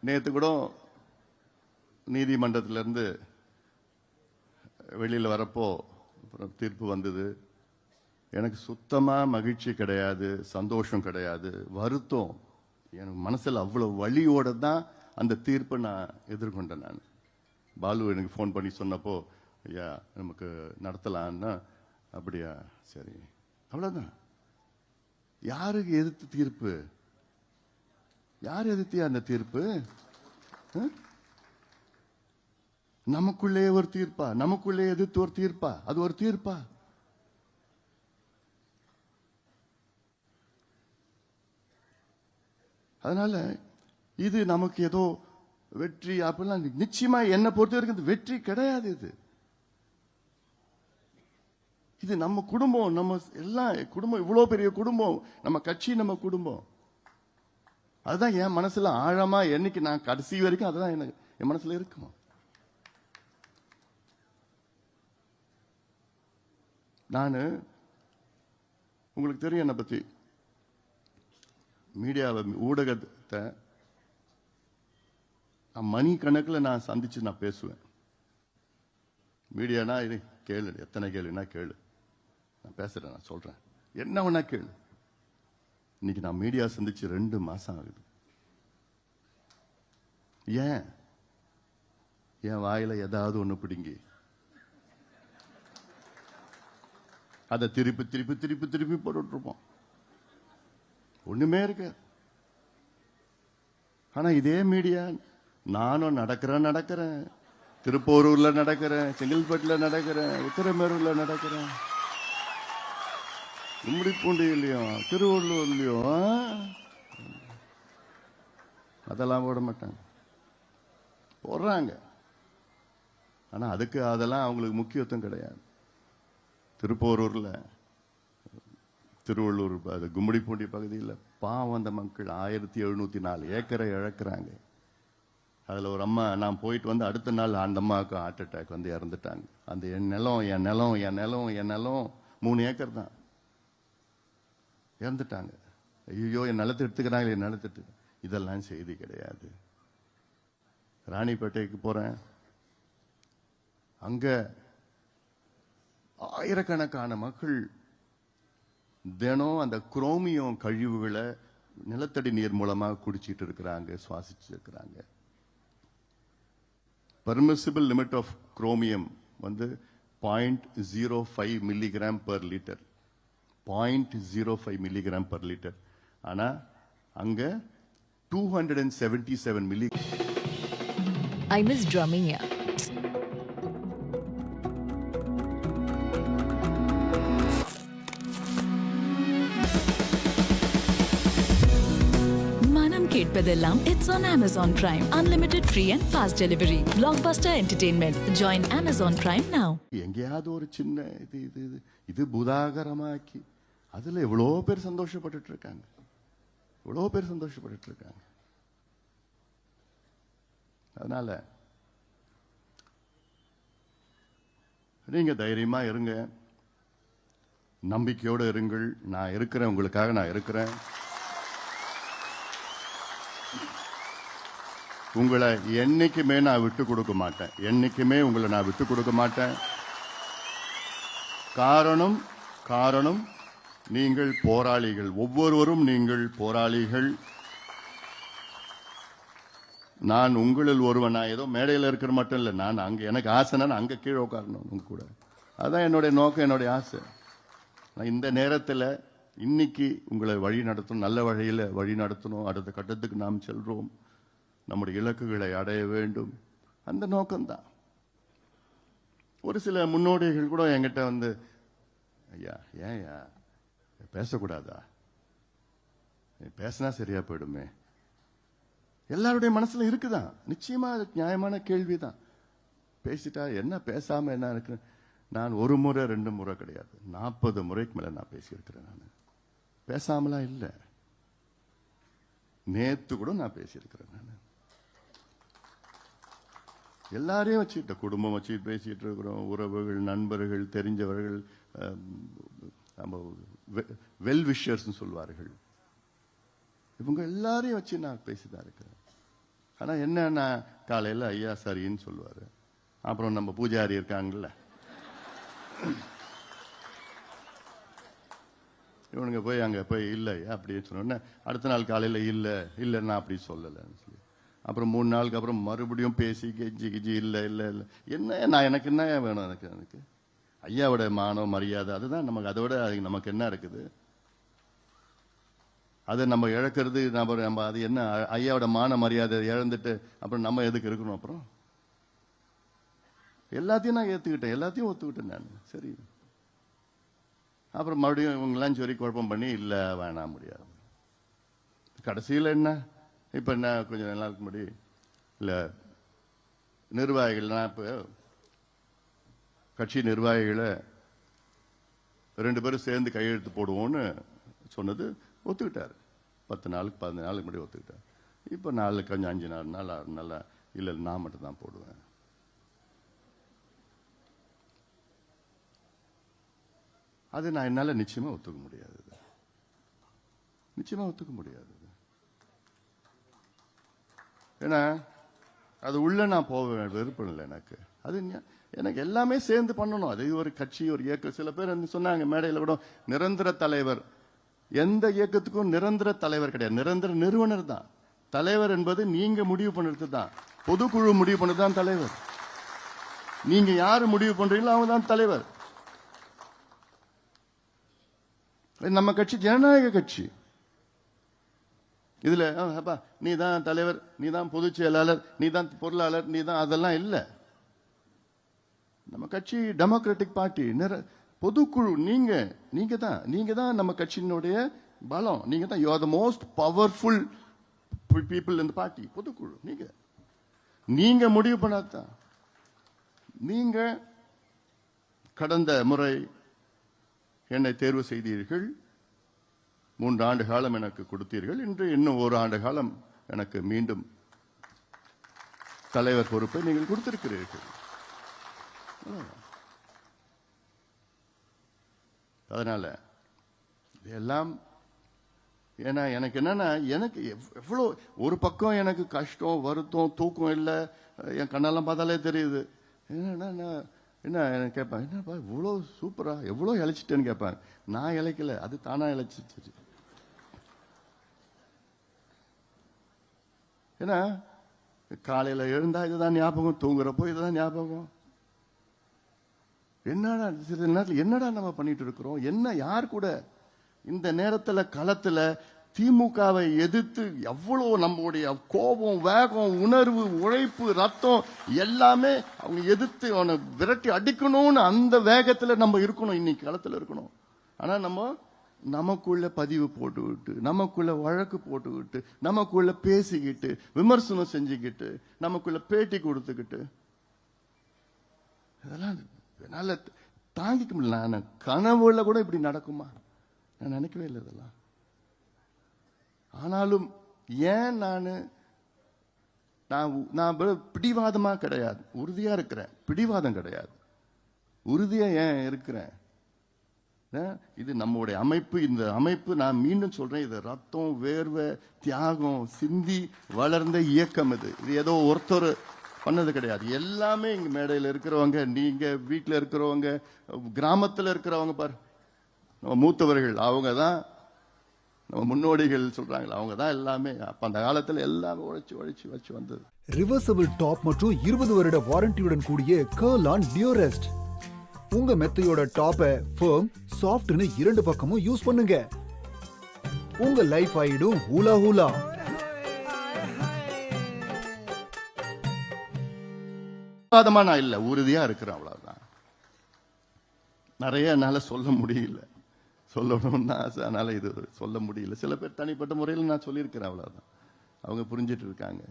நேத்து கூட நீதிமன்றத்திலிருந்து வெளியில வரப்போ தீர்ப்பு வந்தது. எனக்கு சுத்தமா மகிழ்ச்சி கிடையாது, சந்தோஷம் கிடையாது, வருத்தம். எனக்கு மனசுல அவ்வளவு வலியோட தான் அந்த தீர்ப்பை நான் எதிர்கொண்டேன். நான் பாலு எனக்கு ஃபோன் பண்ணி சொன்னப்போ, ஐயா நமக்கு நடத்தலான்னா, அப்படியா சரி, அவ்வளவுதான். யாருக்கு எதிர்த்து தீர்ப்பு? யார் எதிர்த்தியா அந்த தீர்ப்பு? நமக்குள்ளே ஒரு தீர்ப்பா? நமக்குள்ளே எதிர்த்து ஒரு தீர்ப்பா? அது ஒரு தீர்ப்பா? அதனால இது நமக்கு ஏதோ வெற்றி அப்படிலாம் நிச்சயமா என்னை பொறுத்த வரைக்கும் வெற்றி கிடையாது. இது இது நம்ம குடும்பம், நம்ம எல்லாம் குடும்பம், இவ்வளவு பெரிய குடும்பம், நம்ம கட்சி, நம்ம குடும்பம். அதுதான் என் மனசுல ஆழமா என்னைக்கு நான் கடைசி வரைக்கும் அதுதான் எனக்கு என் மனசுல இருக்கும். நான் உங்களுக்கு தெரியும் என்னை பத்தி, மீடியாவை, ஊடகத்தை மணி கணக்கில் நான் சந்திச்சு நான் பேசுவேன். மீடியானா இது கேளு, எத்தனை கேளுன்னா கேளு, நான் பேசுறேன், நான் சொல்றேன், என்ன வேணா கேளு. இன்னைக்கு நான் மீடியா சந்திச்சு 2 மாசம் ஆகுது. ஏன் என் வாயில ஏதாவது ஒண்ணு பிடிங்கி அதை திருப்பி திருப்பி திருப்பி திருப்பி போட்டுட்டு இருப்போம், ஒண்ணுமே இருக்கு. ஆனா இதே மீடியா, நானும் நடக்கிறேன், திருப்போரூர்ல நடக்கிறேன், செங்கல்பட்டுல நடக்கிறேன், உத்தரமேரூர்ல நடக்கிறேன், கும்மிடிப்பூண்டியிலையும் திருவள்ளூர்லயும், அதெல்லாம் போட மாட்டாங்க, போடுறாங்க. ஆனா அதுக்கு அதெல்லாம் அவங்களுக்கு முக்கியத்துவம் கிடையாது. திருப்போரூர்ல, திருவள்ளூர், கும்மிடிப்பூண்டி பகுதியில் பாவம் அந்த மக்கள் 1704 ஏக்கரை இழக்கிறாங்க. அதுல ஒரு அம்மா, நான் போயிட்டு வந்து அடுத்த நாள் அந்த அம்மாவுக்கு ஹார்ட் அட்டாக் வந்து இறந்துட்டாங்க. அந்த என் நிலம் 3 ஏக்கர் தான், இறந்துட்டாங்க. ஐயோ, என் நிலத்தை எடுத்துக்கிறாங்களே, என் நிலத்தை. இதெல்லாம் செய்தி கிடையாது. ராணிப்பேட்டைக்கு போறேன், அங்க ஆயிரக்கணக்கான மக்கள் தினம் அந்த குரோமியம் கழிவுகளை நிலத்தடி நீர் மூலமா குடிச்சிட்டு இருக்கிறாங்க, சுவாசிச்சு இருக்கிறாங்க. பெர்மிசிபிள் லிமிட் ஆஃப் குரோமியம் வந்து 0.05 milligram per liter, 0.05 milligram per liter. ஆனா அங்க 277 milli. I miss drumming here. Manam Ketpadellam, it's on Amazon Prime. Unlimited free and fast delivery. Blockbuster entertainment. Join Amazon Prime now. எங்கேயாவது ஒரு சின்ன இது புதாகரமாக்கி அதுல எவ்வளோ பேர் சந்தோஷப்பட்டுட்டு இருக்காங்க, அதனால நீங்க தைரியமா இருங்க, நம்பிக்கையோடு இருங்கள். நான் இருக்கிறேன், உங்களுக்காக நான் இருக்கிறேன். உங்களை என்னைக்குமே நான் விட்டு கொடுக்க மாட்டேன், என்னைக்குமே உங்களை நான் விட்டு கொடுக்க மாட்டேன். காரணம் நீங்கள் போராளிகள், ஒவ்வொருவரும் நீங்கள் போராளிகள். நான் உங்களில் ஒருவன். நான் ஏதோ மேடையில் இருக்கிற மட்டும் இல்லை, நான் அங்க எனக்கு ஆசைனா நான் அங்க கீழே உட்காரணும் உங்க கூட. அதான் என்னுடைய நோக்கம், என்னுடைய ஆசை. நான் இந்த நேரத்தில் இன்னைக்கு உங்களை வழி நடத்தணும், நல்ல வழியில் வழி நடத்தணும். அடுத்த கட்டத்துக்கு நாம் செல்றோம், நம்முடைய இலக்குகளை அடைய வேண்டும், அந்த நோக்கம்தான். ஒரு சில முன்னோடிகள் கூட என்கிட்ட வந்து, ஐயா ஏன்யா பேசக்கூடாதா, பேசினா சரியா போயிடுமே. எல்லாருடைய மனசுல இருக்குதான், நிச்சயமா அது நியாயமான கேள்விதான். பேசிட்டா என்ன, பேசாம என்ன இருக்கு. நான் 1 முறை 2 முறை கிடையாது, 40 முறைக்கு மேல நான் பேசியிருக்கிறேன். நான் பேசாமலாம் இல்லை, நேத்து கூட நான் பேசியிருக்கிறேன். நான் எல்லாரையும் வச்சுக்கிட்ட குடும்பம் வச்சு பேசிட்டு இருக்கிறோம், உறவுகள், நண்பர்கள், தெரிஞ்சவர்கள், வெல் விஷர்ஸ் சொல்வார்கள், இவங்க எல்லாரையும் வச்சு நான் பேசிதான் இருக்கிறேன். ஆனா என்ன, காலையில் ஐயா சரின்னு சொல்லுவாரு, அப்புறம் நம்ம பூஜாரி இருக்காங்கல்ல, இவனுங்க போய் அங்க போய் இல்லை அப்படின்னு சொன்ன அடுத்த நாள் காலையில் இல்லை நான் அப்படி சொல்லலைன்னு சொல்லி, அப்புறம் 3 நாளுக்கு அப்புறம் மறுபடியும் பேசி கெஞ்சி இல்லை என்ன, நான் எனக்கு என்ன வேணும், எனக்கு ஐயாவோட மானம் மரியாதை அதுதான் நமக்கு. அதை விட நமக்கு என்ன இருக்குது, அதை நம்ம இழக்கிறது. நம்ம அது என்ன, ஐயாவோட மான மரியாதை இழந்துட்டு அப்புறம் நம்ம எதுக்கு இருக்கணும். அப்புறம் எல்லாத்தையும் நான் ஏத்துக்கிட்டேன், எல்லாத்தையும் ஒத்துக்கிட்டேன் நான். சரி, அப்புறம் மறுபடியும் இவங்கெல்லாம் சொல்லி குழப்பம் பண்ணி இல்லை வேணாம் முடியாது. கடைசியில் என்ன, இப்ப என்ன, கொஞ்சம் நாளுக்கு முன்னாடி இல்ல நிர்வாகிகள், நான் இப்ப கட்சி நிர்வாகிகளை 2 பேரும் சேர்ந்து கையெழுத்து போடுவோம்னு சொன்னது ஒத்துக்கிட்டாரு. 10 நாளுக்கு 15 நாளுக்கு முன்னாடி ஒத்துக்கிட்டார். இப்போ 4 கொஞ்சம் 5 நாள் 6 நாள் இல்லை நான் மட்டும் தான் போடுவேன். அது நான் என்னால நிச்சயமா ஒத்துக்க முடியாது. நிச்சயமா ஒத்துக்க முடியாது. ஏன்னா அது உள்ள நான் போக விருப்பம் இல்லை எனக்கு. அது எனக்கு எல்லாமே சேர்ந்து பண்ணணும். அது ஒரு கட்சி, ஒரு இயக்கம். சில பேர் சொன்னாங்க மேடையில் கூட, நிரந்தர தலைவர். எந்த இயக்கத்துக்கும் நிரந்தர தலைவர் கிடையாது, நிரந்தர நிறுவனர் தான் தலைவர். என்பது நீங்க முடிவு பண்ணுறது தான், பொதுக்குழு முடிவு பண்ணது தான் தலைவர். நீங்க யாரு முடிவு பண்றீங்களோ அவங்க தான் தலைவர். நம்ம கட்சி ஜனநாயக கட்சி. இதுல அப்பா நீ தான் தலைவர், நீ தான் பொதுச் செயலாளர், நீ தான் பொருளாளர், நீ தான், அதெல்லாம் இல்லை. நம்ம கட்சி டெமோக்ராட்டிக் பார்ட்டி. பொதுக்குழு நீங்க தான் நம்ம கட்சியினுடைய பலம். நீங்க தான் you are the most powerful people in the party. பொதுக்குழு நீங்க முடிவு பண்ணாதான். நீங்க கடந்த முறை என்னை தேர்வு செய்தீர்கள், 3 ஆண்டு காலம் எனக்கு கொடுத்தீர்கள். இன்று இன்னும் 1 ஆண்டு காலம் எனக்கு மீண்டும் தலைவர் பொறுப்பை நீங்கள் கொடுத்திருக்கிறீர்கள். அதனால இதெல்லாம் ஏன்னா எனக்கு என்னன்னா, எனக்கு எவ்வளோ ஒரு பக்கம் எனக்கு கஷ்டம், வருத்தம், தூக்கம் இல்லை, என் கண்ணெல்லாம் பார்த்தாலே தெரியுது. என்ன கேட்பேன், என்னப்பா இவ்வளோ சூப்பரா எவ்வளோ இழைச்சிட்டேன்னு கேட்பேன். நான் இழைக்கல, அது தானா இழைச்சிச்சு. ஏன்னா காலையில எழுந்தா இதுதான் ஞாபகம், தூங்குறப்போ இதுதான் ஞாபகம். என்னடா சில நேரத்தில் என்னடா நம்ம பண்ணிட்டு இருக்கிறோம், என்ன யார் கூட இந்த நேரத்துல களத்துல திமுகவை எதிர்த்து எவ்வளவு நம்முடைய கோபம், வேகம், உணர்வு, உழைப்பு, ரத்தம் எல்லாமே அவங்க எதிர்த்து அவனை விரட்டி அடிக்கணும்னு அந்த வேகத்துல நம்ம இருக்கணும், இன்னைக்கு களத்துல இருக்கணும். ஆனா நமக்குள்ள பதிவு போட்டுக்கிட்டு, நமக்குள்ள வழக்கு போட்டுக்கிட்டு, நமக்குள்ள பேசிக்கிட்டு, விமர்சனம் செஞ்சுக்கிட்டு, நமக்குள்ள பேட்டி கொடுத்துக்கிட்டு, இதெல்லாம் என்னால தாங்கிக்க முடியல. நான் கனவுல கூட இப்படி நடக்குமா நான் நினைக்கவே இல்லை இதெல்லாம். ஆனாலும் ஏன் நான் பிடிவாதமா கிடையாது, உறுதியா இருக்கிறேன். பிடிவாதம் கிடையாது, உறுதியா ஏன் இருக்கிறேன். இது நம்முடைய அமைப்பு. இந்த அமைப்பு நான் மீண்டும் சொல்றேன், இது ரத்தம், வேர்வை, தியாகம் சிந்தி வளர்ந்த இயக்கம். இது ஏதோ ஒருத்தர் பண்ணது கிடையாது. எல்லாமே இங்க மேடையில் இருக்கிறவங்க, நீங்க வீட்டில் இருக்கிறவங்க, கிராமத்தில் இருக்கிறவங்க, பாரு நம்ம மூத்தவர்கள், அவங்க தான் நம்ம முன்னோடிகள் சொல்றாங்களா, அவங்க தான் எல்லாமே. அப்ப அந்த காலத்துல எல்லாமே உழைச்சு வச்சு வந்தது. ரிவர்சபிள் டாப் மற்றும் 20 வருட வாரண்டியுடன் கூடிய கர்லான் டியூரெஸ்ட். உங்க மெத்தையோட டாப்பை ஃபர்ம், சாஃப்ட்னு 2 பக்கமும் யூஸ் பண்ணுங்க. உங்க லைஃப் ஆயிடும் ஹூலா ஹூலா. நான் இல்ல, உறுதியா இருக்கிறேன், அவ்வளவுதான். நிறைய என்னால சொல்ல முடியல, சொல்லணும்னு ஆசை, அதனால இது சொல்ல முடியல. சில பேர் தனிப்பட்ட முறையில் நான் சொல்லியிருக்கிறேன், அவ்வளவுதான். அவங்க புரிஞ்சிட்டு இருக்காங்க.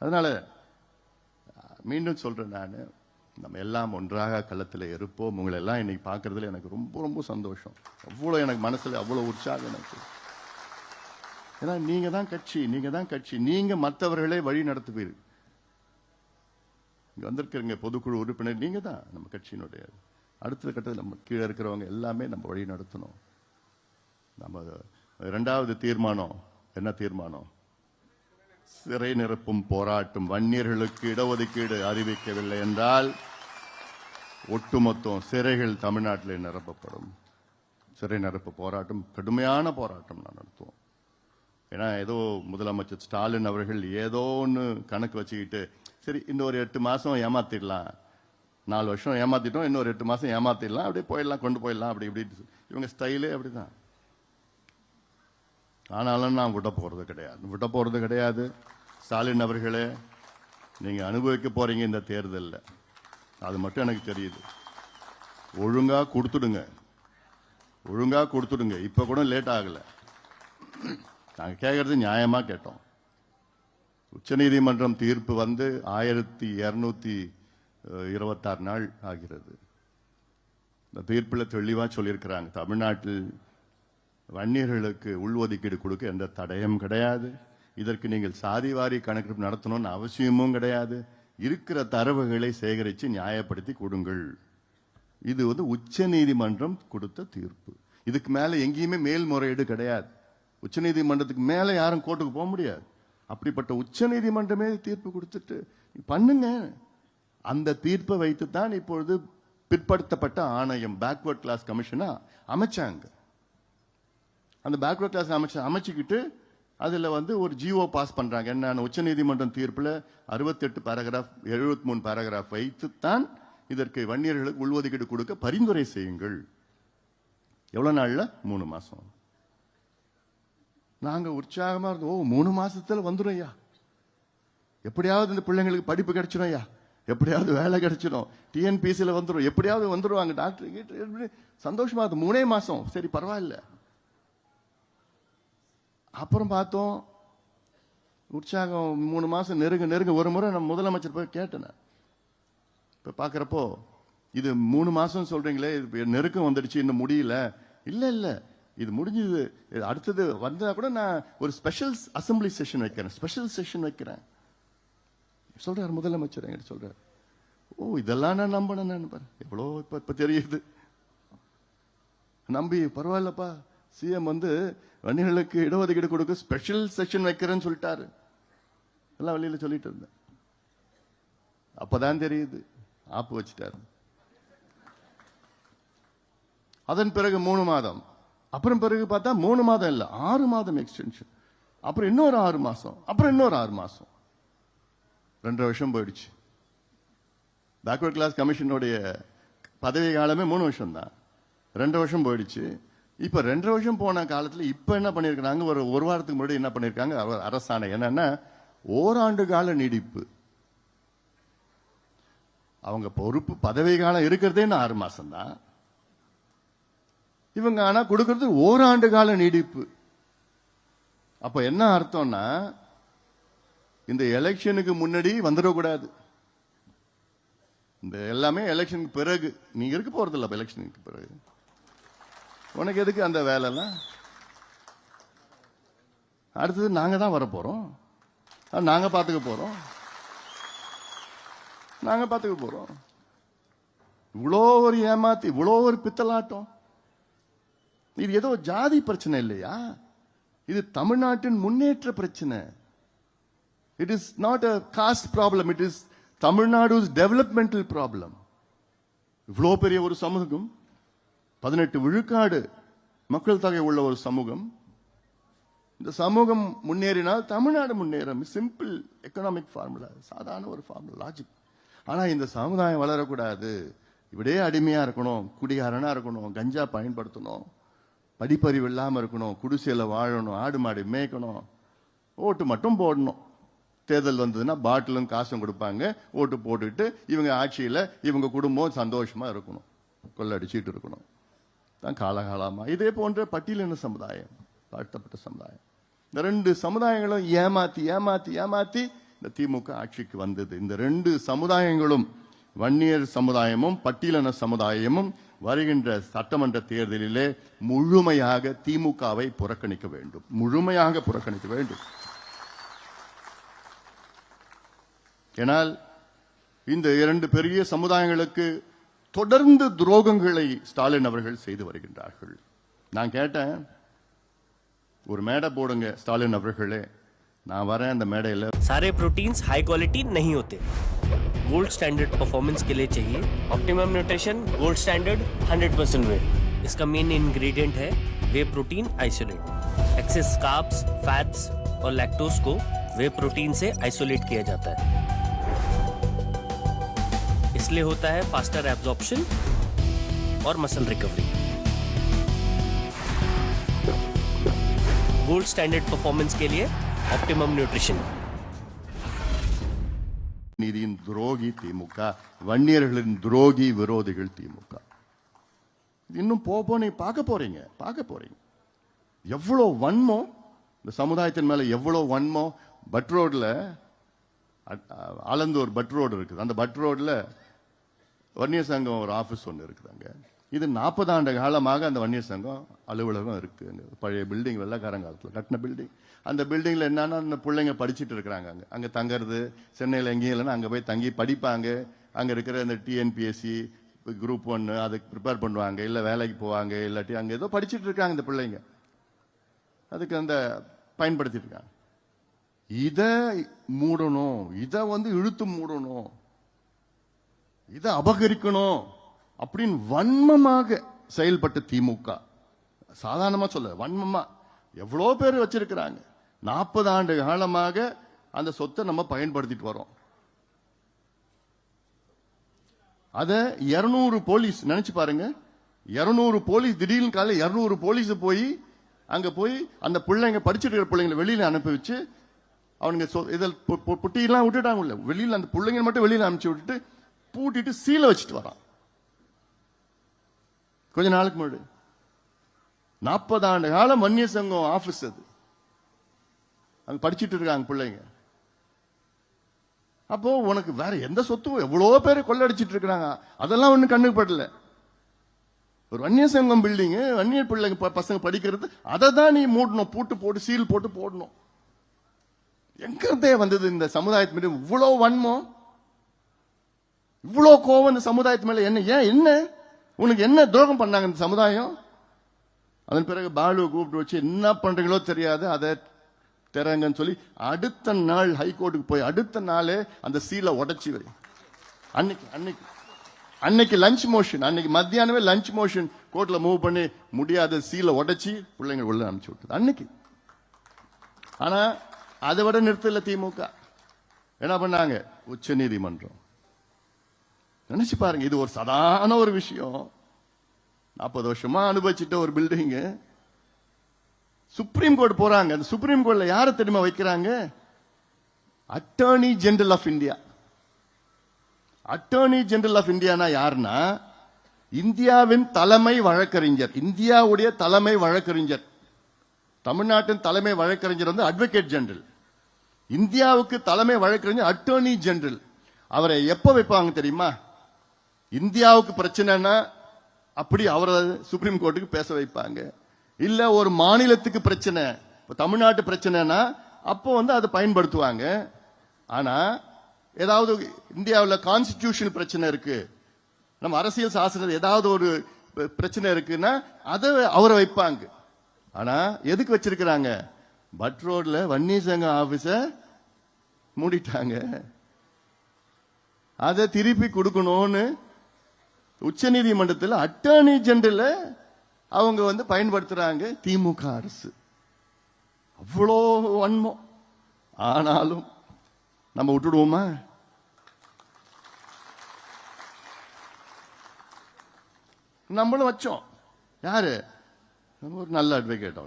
அதனால மீண்டும் சொல்றேன், நான் நம்ம எல்லாம் ஒன்றாக களத்தில் இருப்போம். உங்களை எல்லாம் இன்னைக்கு பார்க்கறதுல எனக்கு ரொம்ப ரொம்ப சந்தோஷம். அவ்வளோ எனக்கு மனசுல அவ்வளோ உற்சாகம் எனக்கு. ஏன்னா நீங்க தான் கட்சி, நீங்க மற்றவர்களே வழி நடத்துவீர்கள். இங்க வந்திருக்கிறீங்க பொதுக்குழு உறுப்பினர், நீங்க தான் நம்ம கட்சியினுடைய அடுத்த கட்டத்தில். நம்ம கீழே இருக்கிறவங்க எல்லாமே நம்ம வழி நடத்தணும். நம்ம 2வது தீர்மானம் என்ன தீர்மானம்? சிறை நிரப்பும் போராட்டம். வன்னியர்களுக்கு இடஒதுக்கீடு அறிவிக்கவில்லை என்றால் ஒட்டுமொத்தம் சிறைகள் தமிழ்நாட்டில் நிரப்பப்படும். சிறை நிரப்பு போராட்டம், கடுமையான போராட்டம் நான் நடத்துவோம். ஏன்னா ஏதோ முதலமைச்சர் ஸ்டாலின் அவர்கள் ஏதோ ஒன்று கணக்கு வச்சுக்கிட்டு, சரி இன்னொரு 8 மாசம் ஏமாத்திடலாம், 4 வருஷம் ஏமாத்திட்டோம், இன்னொரு 8 மாசம் ஏமாத்திடலாம், அப்படியே போயிடலாம், கொண்டு போயிடலாம், அப்படி இப்படி. இவங்க ஸ்டைலே அப்படிதான். ஆனாலும் நான் விட போறது கிடையாது. ஸ்டாலின் அவர்களே, நீங்க அனுபவிக்க போறீங்க இந்த தேர்தலில், அது மட்டும் எனக்கு தெரியுது. ஒழுங்கா கொடுத்துடுங்க. இப்ப கூட லேட் ஆகல. நாங்க கேட்கறது நியாயமா கேட்டோம். உச்சநீதிமன்றம் தீர்ப்பு வந்து 1226 நாள் ஆகிறது. இந்த தீர்ப்பில் தெளிவா சொல்லியிருக்கிறாங்க, தமிழ்நாட்டில் வன்னியர்களுக்கு உள்ஒதுக்கீடு கொடுக்க எந்த தடயம் கிடையாது. இதற்கு நீங்கள் சாதிவாரி கணக்கெடுப்பு நடத்தணும்னு அவசியமும் கிடையாது. இருக்கிற தரவுகளை சேகரித்து நியாயப்படுத்தி கொடுங்கள். இது உச்ச நீதிமன்றம் கொடுத்த தீர்ப்பு. இதுக்கு மேல எங்கேயுமே மேல்முறையீடு கிடையாது. உச்ச நீதிமன்றத்துக்கு மேல யாரும் கோர்ட்டுக்கு போக முடியாது. அப்படிப்பட்ட உச்ச நீதிமன்றமே தீர்ப்பு கொடுத்துட்டு பண்ணுங்க. அந்த தீர்ப்பை வைத்து தான் இப்பொழுது பிற்படுத்தப்பட்ட ஆணையம் பேக்வர்ட் கிளாஸ் கமிஷனா அமைச்சாங்க. அந்த பேக்வர்ட் கிளாஸ் அமைச்சுக்கிட்டு அதுல ஒரு ஜிஓ பாஸ் பண்றாங்க. என்ன, உச்ச நீதிமன்றம் தீர்ப்புல 68 பேராகிராஃப் 73 பேராகிராஃப் வைத்துத்தான் இதற்கு வன்னியர்களுக்கு உள்ஒதுக்கீடு கொடுக்க பரிந்துரை செய்யுங்கள். எவ்வளவு நாள்ல? 3 மாசம். நாங்க உற்சாகமா இருந்தோம். 3 மாசத்துல வந்துடும் ஐயா, எப்படியாவது இந்த பிள்ளைங்களுக்கு படிப்பு கிடைச்சிடும் ஐயா, எப்படியாவது வேலை கிடைச்சிடும், டிஎன்பிசில வந்துடும், எப்படியாவது வந்துருவாங்க டாக்டர், சந்தோஷமா இருக்கு. 3 மாசம் சரி பரவாயில்ல. அப்புறம் பார்த்தோம் உற்சாகம் 3 மாசம் நெருங்க. ஒரு முறை நம்ம முதலமைச்சர் போய் கேட்டேன். இப்ப பாக்குறப்போ இது 3 மாசம் சொல்றீங்களே, இது நெருக்கம் வந்துடுச்சு, இன்னும் முடியல. இல்ல இது முடிஞ்சது. அடுத்தது வந்தா கூட நான் ஒரு ஸ்பெஷல் அசம்பிளி செஷன் வைக்கிறேன், ஸ்பெஷல் செஷன் வைக்கிறேன் சொல்றாரு முதலமைச்சர். என்கிட்ட சொல்றாரு, ஓ இதெல்லாம் நான் நம்பணும். நான் எவ்வளோ இப்ப தெரியுது. நம்பி பரவாயில்லப்பா, சிஎம் வன்னியர்களுக்கு இடஒதுக்கீடு கொடுக்க ஸ்பெஷல் செஷன் வைக்கிறேன்னு சொல்லிட்டாரு. எல்லாம் வெளியில சொல்லிட்டு இருந்தேன். அப்பதான் தெரியுது ஆப்பு வச்சுட்டாரு. அதன் பிறகு 3 மாதம், அப்புறம் பிறகு பார்த்தா 3 மாதம் இல்ல 6 மாதம் எக்ஸ்டென்ஷன், அப்புறம் இன்னொரு 6 மாசம், அப்புறம் இன்னொரு 6 மாசம், 2 வருஷம் போயிடுச்சு. பேக்வர்ட் கிளாஸ் கமிஷனுடைய பதவி காலமே 3 வருஷம் தான். 2 வருஷம் போயிடுச்சு. இப்ப 2 வருஷம் போன காலத்துல இப்ப என்ன பண்ணிருக்காங்க, ஒரு வாரத்துக்கு முன்னாடி என்ன பண்ணிருக்காங்க அரசாணை என்னன்னா, ஓராண்டு கால நீடிப்பு. அவங்க பொறுப்பு பதவி காலம் இருக்கிறதே 6 மாசம் தான். இவங்க ஆனா கொடுக்கிறது ஓராண்டு கால நீடிப்பு. அப்ப என்ன அர்த்தம்னா, இந்த எலெக்ஷனுக்கு முன்னாடி வந்துடக்கூடாது. இந்த எல்லாமே எலெக்ஷனுக்கு பிறகு. நீங்க இருக்க போறது இல்ல எலெக்ஷனுக்கு பிறகு. உனக்கு எதுக்கு அந்த வேலைலாம்? அடுத்தது நாங்க தான் வர போறோம், நாங்க பாத்துக்க போறோம். இவ்வளோ ஒரு ஏமாத்தி, இவ்வளோ ஒரு பித்தலாட்டம். இது ஏதோ ஜாதி பிரச்சனை இல்லையா, இது தமிழ்நாட்டின் முன்னேற்ற பிரச்சனை. It is not a cost problem, it is Tamil Nadu's developmental problem. இவ்வளோ பெரிய ஒரு சமூகம், 18 விழுக்காடு மக்கள் தொகை உள்ள ஒரு சமூகம். இந்த சமூகம் முன்னேறினால் தமிழ்நாடு முன்னேறும். சிம்பிள் எக்கனாமிக் ஃபார்முலா, சாதாரண ஒரு ஃபார்முலா, லாஜிக். ஆனா இந்த சமுதாயம் வளரக்கூடாது, இப்படியே அடிமையா இருக்கணும், குடிகாரனா இருக்கணும், கஞ்சா பயன்படுத்தணும், படிப்பறிவு இல்லாம இருக்கணும், குடிசையில வாழணும், ஆடு மாடு மேய்க்கணும், ஓட்டு மட்டும் போடணும். தேர்தல் வந்ததுன்னா பாட்டிலும் காசும் கொடுப்பாங்க, ஓட்டு போட்டுட்டு இவங்க ஆட்சியில இவங்க குடும்பம் சந்தோஷமா இருக்கணும், கொள்ளடிச்சிட்டு இருக்கணும். தான் காலகாலமா இதே போன்ற பட்டியலின சமுதாயம், தாழ்த்தப்பட்ட சமுதாயம், இந்த 2 சமுதாயங்களும் ஏமாத்தி இந்த திமுக ஆட்சிக்கு வந்தது. இந்த 2 சமுதாயங்களும், வன்னியர் சமுதாயமும் பட்டியலின சமுதாயமும், வருகின்ற சட்டமன்ற தேர்தலிலே முழுமையாக திமுகவை புறக்கணிக்க வேண்டும், முழுமையாக புறக்கணிக்க வேண்டும். ஏனால் இந்த 2 பெரிய சமுதாயங்களுக்கு தொடர்ந்து துரோகங்களை ஸ்டாலின் அவர்கள் செய்து வருகின்றார்கள். நான் கேட்டேன், ஒரு மேடை போடுங்க ஸ்டாலின் அவர்களே, நான் வரேன் அந்த மேடையில். सारे प्रोटीन्स हाई क्वालिटी नहीं होते, गोल्ड स्टैंडर्ड परफॉर्मेंस के लिए चाहिए optimum nutrition gold standard 100% whey. इसका मेन इंग्रेडिएंट है whey protein isolate. Excess carbs, fats और लैक्टोज को वे प्रोटीन से आइसोलेट किया जाता है, इसलिए होता है फास्टर एब्जॉर्प्शन और muscle recovery. Gold standard performance के लिए ऑप्टिमम न्यूट्रिशन। நீதியின் துரோகி திமுக, வன்னியர்களின் துரோகி விரோதிகள் திமுக. இன்னும் போக நீ பார்க்க போறீங்க எவ்வளவு வன்மம் இந்த சமுதாயத்தின் மேல, எவ்வளவு வன்மம். பட் ரோட்ல, ஆலந்தூர் பட் ரோடு இருக்குது, அந்த பட் ரோட்ல வன்னியர் சங்கம் ஒரு ஆபீஸ் ஒன்று இருக்குதாங்க. இது 40 ஆண்டு காலமாக அந்த வன்னியர் சங்கம் அலுவலகம் இருக்கு. பழைய பில்டிங், வெள்ளக்காரங்காலத்தில் கட்டின பில்டிங். அந்த பில்டிங்ல என்னன்னா அந்த பிள்ளைங்க படிச்சுட்டு இருக்கிறாங்க. அங்க தங்கறது சென்னையில் எங்கேயும் இல்லைன்னா அங்க போய் தங்கி படிப்பாங்க. அங்க இருக்கிற இந்த டிஎன்பிஎஸ்சி குரூப் 1 அதுக்கு ப்ரிப்பேர் பண்ணுவாங்க, இல்ல வேலைக்கு போவாங்க, இல்லாட்டி அங்க ஏதோ படிச்சுட்டு இருக்காங்க இந்த பிள்ளைங்க. அதுக்கு அந்த பயன்படுத்திட்டு இருக்காங்க. இதை மூடணும், இதை இழுத்து மூடணும், இதை அபகரிக்கணும் அப்படின்னு வன்மமாக செயல்பட்ட திமுக. சாதாரணமா சொல்ல, வன்மமா எவ்வளோ பேர் வச்சிருக்கிறாங்க. 40 ஆண்டு காலமாக அந்த சொத்தை நம்ம பயன்படுத்திட்டு வரோம். அத 200 போலீஸ் நினைச்சு பாருங்க. 200 போலீஸ் திடீர்னு காலையில் 200 போலீஸ் போய் அங்க போய் அந்த பிள்ளைங்க படிச்சுட்டு இருக்கிற பிள்ளைங்களை வெளியில அனுப்பி வச்சு அவனுங்க இதில் புட்டியெல்லாம் விட்டுட்டாங்க உள்ள. வெளியில அந்த பிள்ளைங்க மட்டும் வெளியில அனுப்பிச்சு விட்டுட்டு பூட்டிட்டு சீலை வச்சுட்டு வரான். கொஞ்ச நாளுக்கு முன்னாடி 40 ஆண்டு காலம் வன்னியர் சங்கம் ஆபீஸ் அது. அங்க படிச்சுட்டு இருக்காங்க பிள்ளைங்க. அப்போ உனக்கு வேற எந்த சொத்தும் எவ்வளோ பேர் கொள்ளடிச்சிட்டு இருக்கிறாங்க, அதெல்லாம் ஒண்ணு கண்ணுக்கு படல. ஒரு வன்னியர் சங்கம் பில்டிங், வன்னியர் பிள்ளைங்க பசங்க படிக்கிறது, அதை தான் நீ மூடணும், பூட்டு போட்டு சீல் போட்டு போடணும். எங்கிருந்தே வந்தது இந்த சமுதாயத்து மீது இவ்வளோ வன்மம், இவ்வளோ கோவம் இந்த சமுதாயத்து மேல? என்ன உனக்கு என்ன துரோகம் பண்ணாங்க இந்த சமுதாயம்? அதன் பிறகு பாலு கூப்பிட்டு வச்சு என்ன பண்றீங்களோ தெரியாது, அதை திறங்கன்னு சொல்லி அடுத்த நாள் ஹைகோர்ட்டுக்கு போய் அடுத்த நாளே அந்த சீலை உடைச்சி வை. அன்னைக்கு லஞ்ச் மோஷன், அன்னைக்கு மத்தியானமே லஞ்ச் மோஷன் கோர்ட்ல மூவ் பண்ணி முடியாத சீலை உடைச்சி பிள்ளைங்க உள்ள அனுப்பிச்சு விட்டது அன்னைக்கு. ஆனா அதை விட நிறுத்தல திமுக. என்ன பண்ணாங்க? உச்ச நீதிமன்றம். நினைச்சு பாருங்க, இது ஒரு சாதாரண ஒரு விஷயம். 40 வருஷமா அனுபவிச்சுட்ட ஒரு பில்டிங் சுப்ரீம் கோர்ட் போறாங்க. அந்த சுப்ரீம் கோர்ட்ல யாரை தெரியுமா வைக்கிறாங்க? Attorney general of India. Attorney general of இந்தியானா யாருன்னா இந்தியாவின் தலைமை வழக்கறிஞர், இந்தியாவுடைய தலைமை வழக்கறிஞர். தமிழ்நாட்டின் தலைமை வழக்கறிஞர் அட்வொகேட் ஜெனரல். இந்தியாவுக்கு தலைமை வழக்கறிஞர் அட்டர்னி ஜெனரல். அவரை எப்ப வைப்பாங்க தெரியுமா? இந்தியாவுக்கு பிரச்சனைனா அப்படி அவரை சுப்ரீம் கோர்ட்டுக்கு பேச வைப்பாங்க. இல்ல ஒரு மாநிலத்துக்கு பிரச்சனை, தமிழ்நாட்டு பிரச்சனைனா அப்போ அதை பயன்படுத்துவாங்க. ஆனா ஏதாவது இந்தியாவில் கான்ஸ்டிடியூஷன் பிரச்சனை இருக்கு, நம்ம அரசியல் சாசனம் ஏதாவது ஒரு பிரச்சனை இருக்குன்னா அதை அவரை வைப்பாங்க. ஆனா எதுக்கு வச்சிருக்கிறாங்க? பட் ரோட்ல வன்னியர் சங்க ஆபீஸ மூடிட்டாங்க. அதை திருப்பி கொடுக்கணும்னு உச்ச நீதிமன்றத்தில் அட்டர்னி ஜெனரல் அவங்க பயன்படுத்துறாங்க திமுக அரசு. அவ்வளோ வன்மம். ஆனாலும் நம்ம விட்டுடுவோமா? நம்மளும் வச்சோம். யாரு? நம்ம ஒரு நல்ல அட்வொகேட்,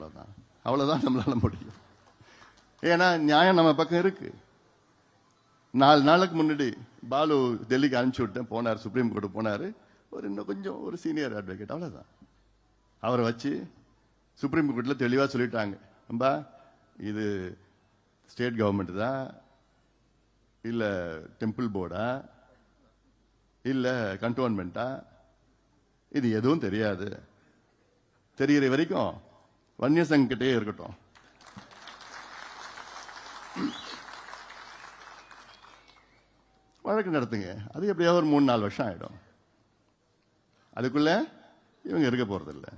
அவ்வளவுதான் நம்மளால முடியும். ஏன்னா நியாயம் நம்ம பக்கம் இருக்கு. 4 நாளுக்கு முன்னாடி பாலு டெல்லிக்கு அனுப்பிச்சு விட்டேன், போனார், சுப்ரீம் கோர்ட்டு போனாரு. இன்னும் கொஞ்சம் ஒரு சீனியர் அட்வொகேட், அவ்வளவுதான். அவரை வச்சு சுப்ரீம் கோர்ட்ல தெளிவா சொல்லிட்டாங்க, நம்பா இது ஸ்டேட் கவர்மெண்ட் தான், இல்ல டெம்பிள் போர்டா, இல்ல கண்டோன்மெண்டா, இது எதுவும் தெரியாது. தெரிகிற வரைக்கும் வன்னியர் சங்கிட்டே இருக்கட்டும். வழக்கு நடத்துங்க. அது எப்படியாவது ஒரு 3-4 வருஷம் ஆயிடும். அதுக்குள்ள இவங்க இருக்க போறதில்ல.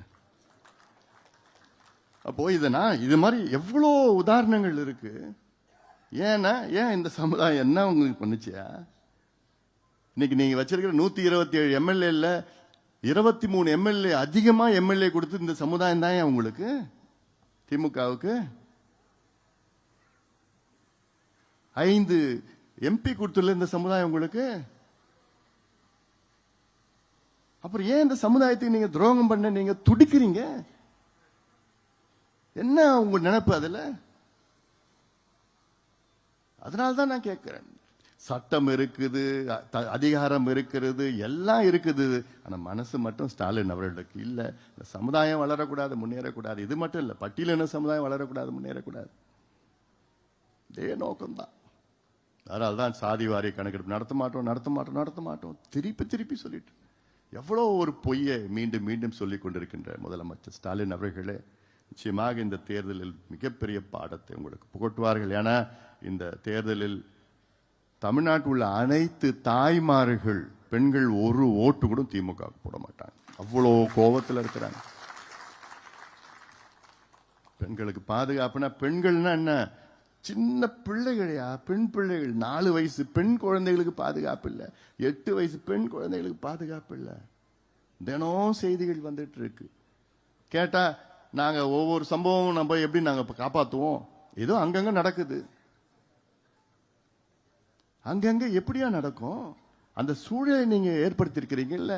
அப்போ இது மாதிரி எவ்வளோ உதாரணங்கள் இருக்கு. ஏன்னா ஏன் இந்த சமுதாயம் என்ன உங்களுக்கு பண்ணுச்சியா? இன்னைக்கு நீங்க வச்சிருக்கிற 127 எம்எல்ஏல 23 எம்எல்ஏ அதிகமா எம்எல்ஏ கொடுத்து இந்த சமுதாயம் தான் உங்களுக்கு, திமுகவுக்கு 5 எம்பி கொடுத்துள்ள இந்த சமுதாயம் உங்களுக்கு. அப்புறம் ஏன் இந்த சமுதாயத்தை நீங்க துரோகம் பண்ண நீங்க துடிக்கிறீங்க? என்ன உங்க நினைப்பு அதுல? அதனால்தான் நான் கேட்கிறேன். சட்டம் இருக்குது, அதிகாரம் இருக்கிறது, எல்லாம் இருக்குது. ஆனா மனசு மட்டும் ஸ்டாலின் அவர்களுக்கு இல்ல. இந்த சமுதாயம் வளரக்கூடாது, முன்னேறக்கூடாது. இது மட்டும் இல்ல, பட்டியலின சமுதாயம் வளரக்கூடாது, முன்னேறக்கூடாது. இதே நோக்கம்தான். அதனால்தான் சாதி வாரி கணக்கெடுப்பு நடத்த மாட்டோம் திருப்பி சொல்லிட்டு எவ்வளோ ஒரு பொய்யை மீண்டும் மீண்டும் சொல்லிக் கொண்டிருக்கின்ற முதலமைச்சர் ஸ்டாலின் அவர்களே, நிச்சயமாக இந்த தேர்தலில் மிகப்பெரிய பாடத்தை உங்களுக்கு புகட்டுவார்கள். ஏன்னா இந்த தேர்தலில் தமிழ்நாட்டில் உள்ள அனைத்து தாய்மார்கள் பெண்கள் ஒரு ஓட்டு கூட திமுக போட மாட்டாங்க. அவ்வளோ கோபத்தில் இருக்கிறாங்க. பெண்களுக்கு பாதுகாப்புனா, பெண்கள்னா என்ன, சின்ன பிள்ளைகளையா, பெண் பிள்ளைகள், 4 வயசு பெண் குழந்தைகளுக்கு பாதுகாப்பு இல்லை, 8 வயசு பெண் குழந்தைகளுக்கு பாதுகாப்பு இல்லை. தினம் செய்திகள் வந்துட்டு இருக்கு. கேட்டா நாங்க ஒவ்வொரு சம்பவம் நம்ம எப்படி நாங்க காப்பாத்துவோம், ஏதோ அங்கங்க நடக்குது. அங்கங்க எப்படியா நடக்கும்? அந்த சூழலை நீங்க ஏற்படுத்திருக்கிறீங்கல்ல.